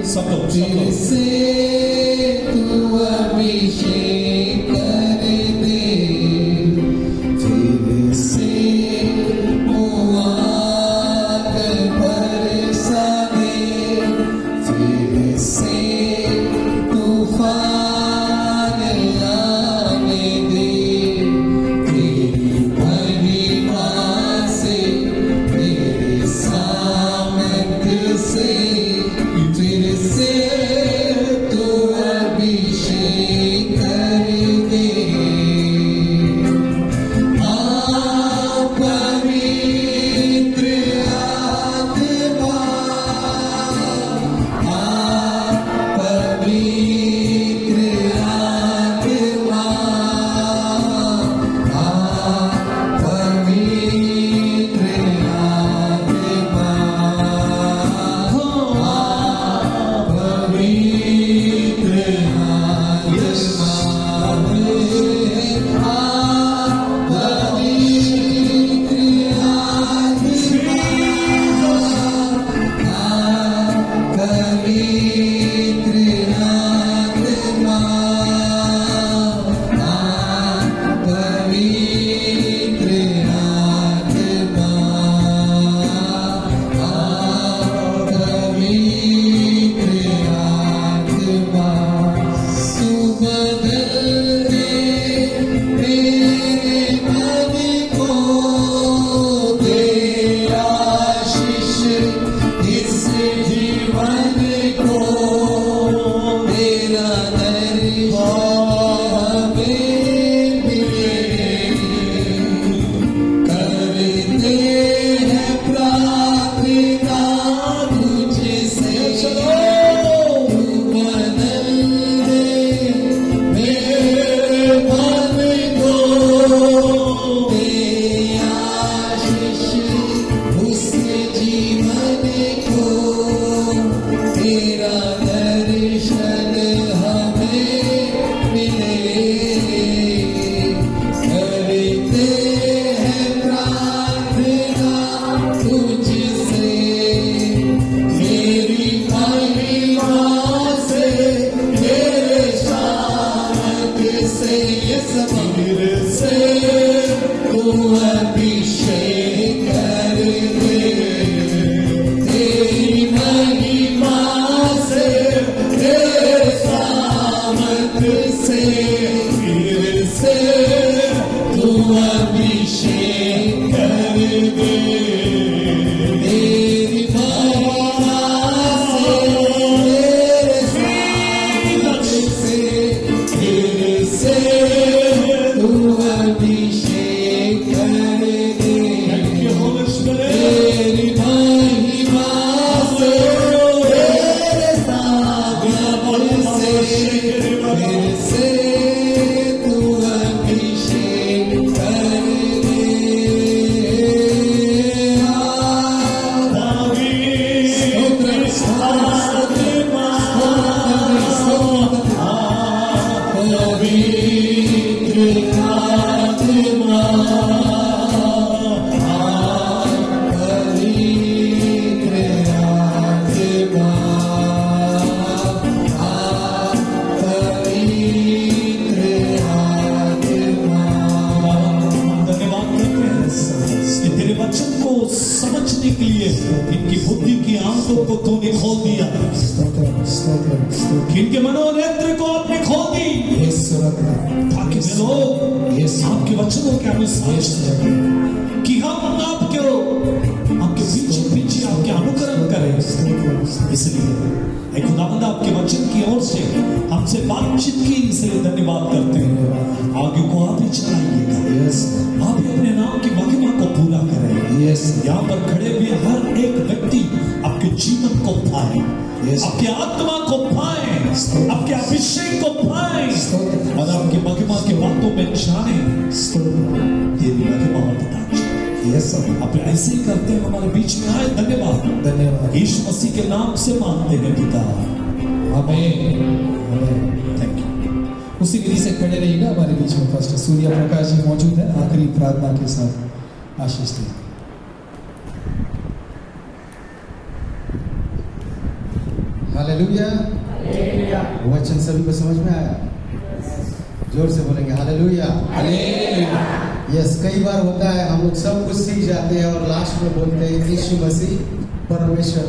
Speaker 1: सब लोग
Speaker 2: से तू अभिषेक कर दे, फिर से मुआग बरसा दे, फिर से तूफान आने दे। तेरी महिमा से, तेरे सामर्थ्य से, फिर से तू अभिषेक कर दे। पवित्र आत्मा, पवित्र आत्मा, पवित्र आत्मा,
Speaker 1: समझने के लिए इनकी बुद्धि की आंखों को तूने खोल दिया,
Speaker 2: స్తోత్రం స్తోత్రం స్తోత్రం
Speaker 1: इनके मनोनेत्र को आपने खोल दी,
Speaker 2: యేసురత్న
Speaker 1: ताकि वे लोग आपके वचनों के अनुसार चलें, कि हम आपके पीछे पीछे आपके अनुकरण करें। इसलिए एक खुदावंद आपके वचन की ओर से हमसे बातचीत की, इसलिए धन्यवाद करते हैं। आगे को आप ही चलाइएगा, आप ही अपने नाम की महिमा को पूरा करें। यहाँ पर खड़े हुए हर एक व्यक्ति आपके जीवन को पाए, आपकी आत्मा को पाए, आपके अभिषेक को पाए और आपकी महिमा के बातों में जाने। तेरी महिमा बताए आप ऐसे ही करते हैं, हमारे बीच में आए। धन्यवाद
Speaker 2: धन्यवाद
Speaker 1: यीशु मसीह के नाम से मांगते हैं पिता,
Speaker 2: आमीन आमीन।
Speaker 1: Thank you.
Speaker 2: उसी विधि से खड़े रहिएगा। हमारे बीच में पास्टर सूर्य प्रकाश जी मौजूद है, आखिरी प्रार्थना के साथ आशीष दें।
Speaker 4: हालेलुया। वचन सभी को समझ में आया? जोर से बोलेंगे हालेलुया।
Speaker 2: हालेलुया।
Speaker 4: यस, कई बार होता है हम लोग सब कुछ सीख जाते हैं और लास्ट में बोलते हैं यीशु मसीह परमेश्वर।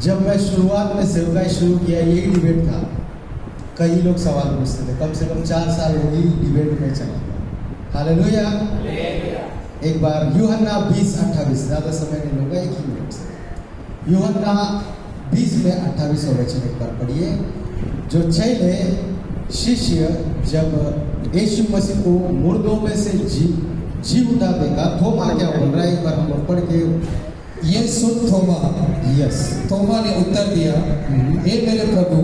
Speaker 4: जब मैं शुरुआत में सेवकाई शुरू किया यही डिबेट था। कई लोग सवाल पूछते थे, कम से कम 4 साल वही डिबेट में चला। हालेलुया। एक बार यूहन्ना 20:28, ज़्यादा समय नहीं होगा, एक ही मिनट से। यूहन्ना 20 में 28 वचन एक बार पढ़िए। जो 6 शिष्य जब यीशु मसीह को मुर्दों में से जी उठा देगा, थोमा क्या बोल रहा है, एक बार हम लोग पढ़ के।
Speaker 2: ये सुन थोमा।
Speaker 4: यस।
Speaker 2: थोमा ने उत्तर दिया, हे मेरे प्रभु,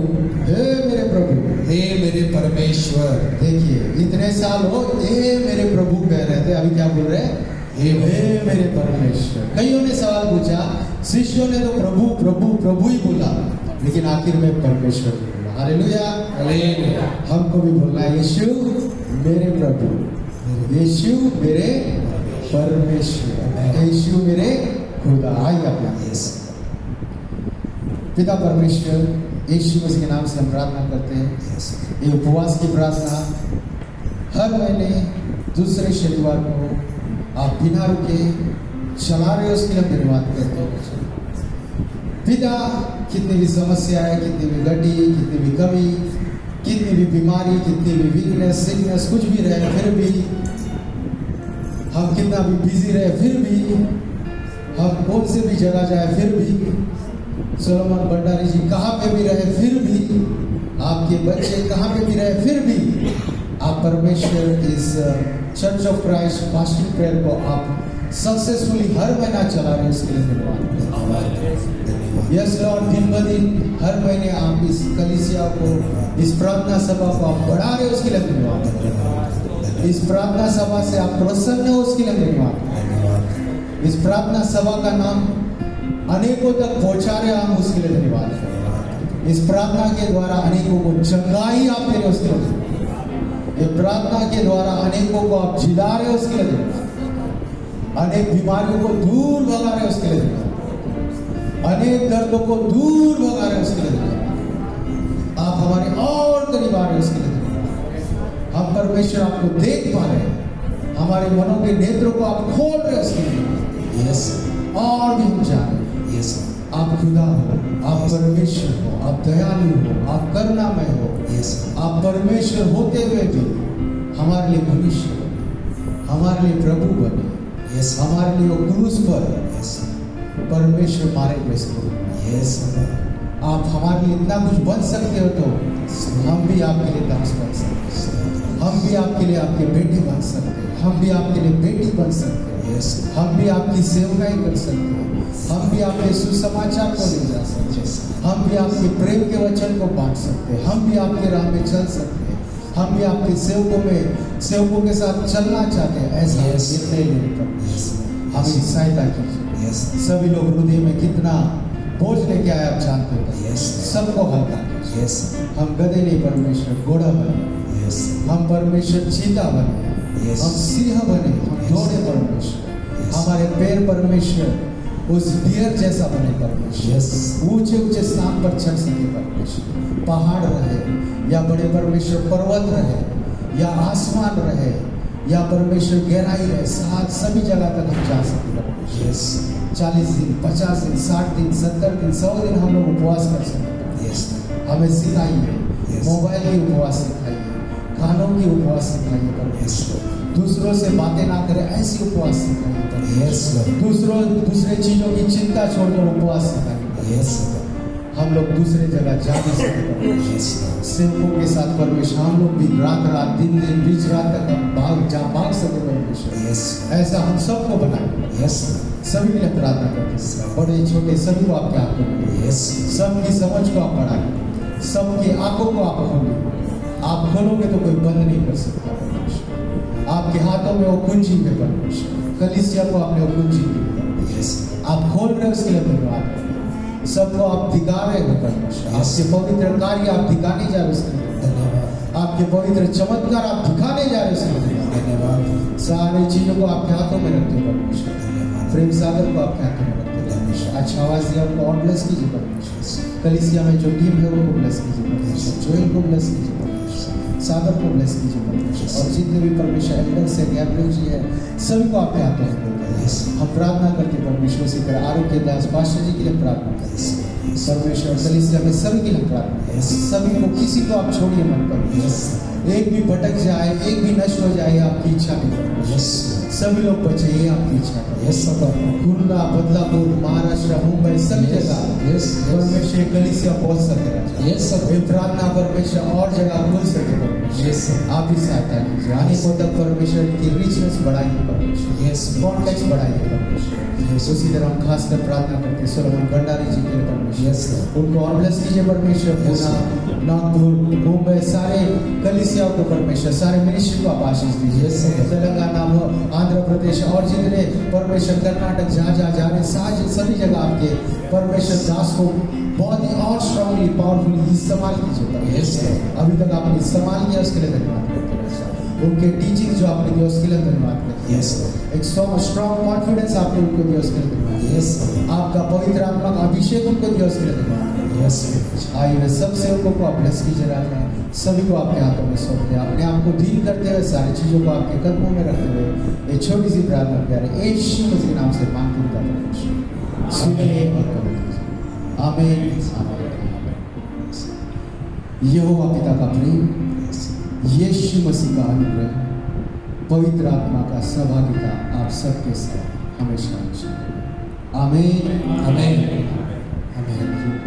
Speaker 4: हे मेरे प्रभु,
Speaker 2: हे मेरे परमेश्वर।
Speaker 4: देखिए इतने साल हो हे मेरे प्रभु कह रहे थे, अभी क्या बोल रहे हैं? हे मेरे परमेश्वर। कईयों ने सवाल पूछा, शिष्यों ने तो प्रभु प्रभु प्रभु ही बोला, लेकिन आखिर में परमेश्वर बोला। Hallelujah hallelujah. हमको भी बोलना है यीशु मेरे प्रभु, यीशु मेरे परमेश्वर, यीशु मेरे खुदा। आइए अपना पिता परमेश्वर यीशु मसीह के नाम से हम प्रार्थना करते हैं। ये उपवास की प्रार्थना हर महीने दूसरे शनिवार को आप बिना रुके चला रहे हो, उसके लिए धन्यवाद करते हैं पिता। कितनी भी समस्या है, कितनी भी गड्डी, कितनी भी कमी, कितनी भी बीमारी, कितनी भी वीकनेस सिकनेस कुछ भी रहे, फिर भी हम कितना भी बिजी रहे, फिर भी हम कौन से भी जगह जाए, फिर भी सोलोमन भंडारी जी कहाँ पे भी रहे, फिर भी आपके बच्चे कहाँ पे भी रहे, फिर भी आप परमेश्वर इस church of Christ fasting prayer को आप सक्सेसफुली हर महीना चला रहे हैं, उसके लिए धन्यवाद। यस लॉर्ड, दिन ब दिन हर महीने आप इस कलीसिया को, इस प्रार्थना सभा को आप बढ़ा रहे हो, उसके लिए धन्यवाद। इस प्रार्थना सभा से आप प्रसन्न हो, उसके लिए धन्यवाद। इस प्रार्थना सभा का नाम अनेकों तक पहुंचा रहे हम, उसके लिए धन्यवाद। इस प्रार्थना के द्वारा अनेकों को चंगाई आप दे रहे हो, उसके लिए धन्यवाद। ये प्रार्थना के द्वारा अनेकों को आप जिला रहे हो, उसके लिए धन्यवाद। अनेक बीमारियों को दूर भगा रहे हो, उसके लिए धन्यवाद। अनेक दर्दों को दूर भगा रहे हो, उसके लिए धन्यवाद। आप हमारे और करीब आ रहे हो, उसके लिए धन्यवाद। हम परमेश्वर आपको देख पा रहे हैं, हमारे मनों के नेत्रों को आप खोल रहे हो, उसके लिए यस। और भी हम जाने आप खुदा हो, आप परमेश्वर हो, आप दयालु हो, आप करुणामय हो। आप परमेश्वर होते हुए भी हमारे लिए मनुष्य, हमारे लिए प्रभु बने, हमारे लिए वो क्रूस पर परमेश्वर मारे गए। आप हमारे लिए इतना कुछ बन सकते हो, तो हम भी आपके लिए दास बन सकते हैं, हम भी आपके लिए आपके बेटे बन सकते हैं, हम भी आपके लिए बेटी बन सकते हैं, हम भी आपकी सेवकाई कर सकते हैं, हम भी आपके सुसमाचार को ले जा सकते हैं, हम भी आपके प्रेम के वचन को बांट सकते हैं, हम भी आपके राह में चल सकते हैं, हम भी आपके सेवकों के साथ चलना चाहते हैं। ऐसा हमें सहायता कीजिए। सभी लोग हृदय में कितना बोझ लेके आए आप जानते हो, सबको हल्का कीजिए। हम गधे नहीं परमेश्वर, घोड़ा बने, हम परमेश्वर चीता बने, हम सिंह बने, हम दौड़े परमेश्वर, हमारे पैर परमेश्वर उस डियर जैसा बने परमेश्वर, ऊंचे ऊंचे स्थान पर चढ़ सके परमेश्वर। पहाड़ रहे या बड़े परमेश्वर पर्वत रहे या आसमान रहे या परमेश्वर गहराई है, साथ सभी जगह तक हम जा सकते हैं।
Speaker 2: Yes.
Speaker 4: 40 दिन, 50 दिन, 60 दिन, 70 दिन, 100 दिन हम लोग उपवास कर सकते हैं।
Speaker 2: Yes.
Speaker 4: हमें सिखाइए,
Speaker 2: Yes.
Speaker 4: मोबाइल की उपवास सिखाइए, खानों की उपवास सिखाइए परमेश्वर। दूसरों से बातें ना करें, ऐसी उपवास सिखाइए परमेश्वर।
Speaker 2: Yes, Lord.
Speaker 4: दूसरे चीजों की चिंता छोड़कर उपवास सिखाइए।
Speaker 2: Yes.
Speaker 4: हम लोग दूसरे जगह जा नहीं सकते।
Speaker 2: Yes, Lord.
Speaker 4: सेवकों के साथ परमेश्वर हम लोग भी रात दिन बीच रात तक हम भाग सके परमेश्वर।
Speaker 2: Yes.
Speaker 4: ऐसा हम सबको बनाए।
Speaker 2: Yes.
Speaker 4: सभी के लिए प्रार्थना करते हैं, बड़े छोटे सभी को आपके हाथ में दें।
Speaker 2: Yes.
Speaker 4: सबकी समझ को आप बढ़ाएं, सबकी आंखों को आप खोलें। आप खोलोगे तो कोई बंद नहीं कर सकता परमेश्वर। आपके हाथों में वो कुंजी है परमेश्वर। कलीसिया को आपने वो कुंजी दी।
Speaker 2: Yes.
Speaker 4: आप खोल रहे हो उसके लिए धन्यवाद। सबको आप दिखा रहे हो परमेश्वर। आपके पवित्र कार्य आप दिखाने जा रहे हो उसके लिए
Speaker 2: धन्यवाद।
Speaker 4: आपके पवित्र चमत्कार आप दिखाने जा रहे हो उसके लिए
Speaker 2: धन्यवाद।
Speaker 4: सारी चीजों को आपके हाथों में रखते हो परमेश्वर।
Speaker 2: धन्यवाद।
Speaker 4: प्रेम सागर को आपके हाथों में रखते हो परमेश्वर। अच्छा आवाज दिया उनको और ब्लेस कीजिए परमेश्वर। कलीसिया में जो टीम है उनको ब्लेस कीजिए परमेश्वर। जोएल को ब्लेस कीजिए परमेश्वर। सागर को ब्लेस कीजिए परमेश्वर। और जितने भी परमेश्वर एल्डर्स है, गैब्रियल जी है, सभी को आपके हाथों में देते हैं। हम प्रार्थना करते हैं परमेश्वर से कर आरोग्य दास पास्टर जी के लिए प्रार्थना करते हैं परमेश्वर। कलीसिया में सभी के लिए प्रार्थना करते हैं। सभी को, किसी को आप छोड़िए मत परमेश्वर। एक भी भटक जाए, एक भी नष्ट हो जाए, आपकी इच्छा नहीं परमेश्वर।
Speaker 2: Yes.
Speaker 4: सभी लोग बचे, ये आपकी इच्छा है।
Speaker 2: Yes, Lord.
Speaker 4: खुलना, बदलापुर, महाराष्ट्र, मुंबई, सब
Speaker 2: Yes.
Speaker 4: जगह
Speaker 2: Yes.
Speaker 4: परमेश्वर कलीसिया पहुंच सके।
Speaker 2: Yes, sir.
Speaker 4: ये प्रार्थना परमेश्वर और जगह खुल सके परमेश्वर।
Speaker 2: Yes, sir.
Speaker 4: आप ही सहायता कीजिए। आने को तक परमेश्वर की रिचनेस बढ़ाइए परमेश्वर।
Speaker 2: Yes.
Speaker 4: कॉन्टेक्स्ट बढ़ाइए परमेश्वर।
Speaker 2: Yes.
Speaker 4: उसी तरह हम खासकर प्रार्थना करते हैं सोलोमन भंडारी जी के लिए परमेश्वर।
Speaker 2: Yes, Lord.
Speaker 4: उनको और ब्लेस कीजिए परमेश्वर।
Speaker 2: Yes,
Speaker 4: पूना, नागपुर, मुंबई, सारे कलीसिया को परमेश्वर, सारे मिनिस्ट्री को आप आशीष दीजिए।
Speaker 2: Yes, sir.
Speaker 4: तेलंगाना, आंध्र प्रदेश और जितने परमेश्वर कर्नाटक जहाँ जा रहे सभी जगह आपके परमेश्वर दास को बहुत ही और स्ट्रांगली पावरफुली इस्तेमाल कीजिए।
Speaker 2: Yes, sir.
Speaker 4: अभी तक आपने इस्तेमाल किया उसके लिए धन्यवाद करते हैं। उनके टीचिंग जो आपने दिया उसके लिए धन्यवाद करते हैं।
Speaker 2: Yes, Lord.
Speaker 4: एक स्ट्रॉन्ग कॉन्फिडेंस आपने उनको दिया उसके लिए धन्यवाद।
Speaker 2: Yes, Lord.
Speaker 4: आपका पवित्र आत्मा का अभिषेक उनको दिया उसके लिए धन्यवाद।
Speaker 2: Yes, Lord.
Speaker 4: आइए वे सब सेवकों को आप ब्लेस कीजिए राजा। सभी को आपके हाथों में सौंप दिया। अपने आप को डील करते हुए सारी चीजों को आपके कदमों में रखते हुए ये छोटी सी प्रार्थना प्यारे यीशु मसीह के नाम से मांगते हैं परमेश्वर। सुनिए और कबूल कीजिए। आमीन। यहोवा पिता का प्रेम, यीशु मसीह का अनुग्रह, पवित्र आत्मा का सहभागिता आप सबके साथ हमेशा हमेशा। आमीन।
Speaker 2: Amen.
Speaker 4: आमीन।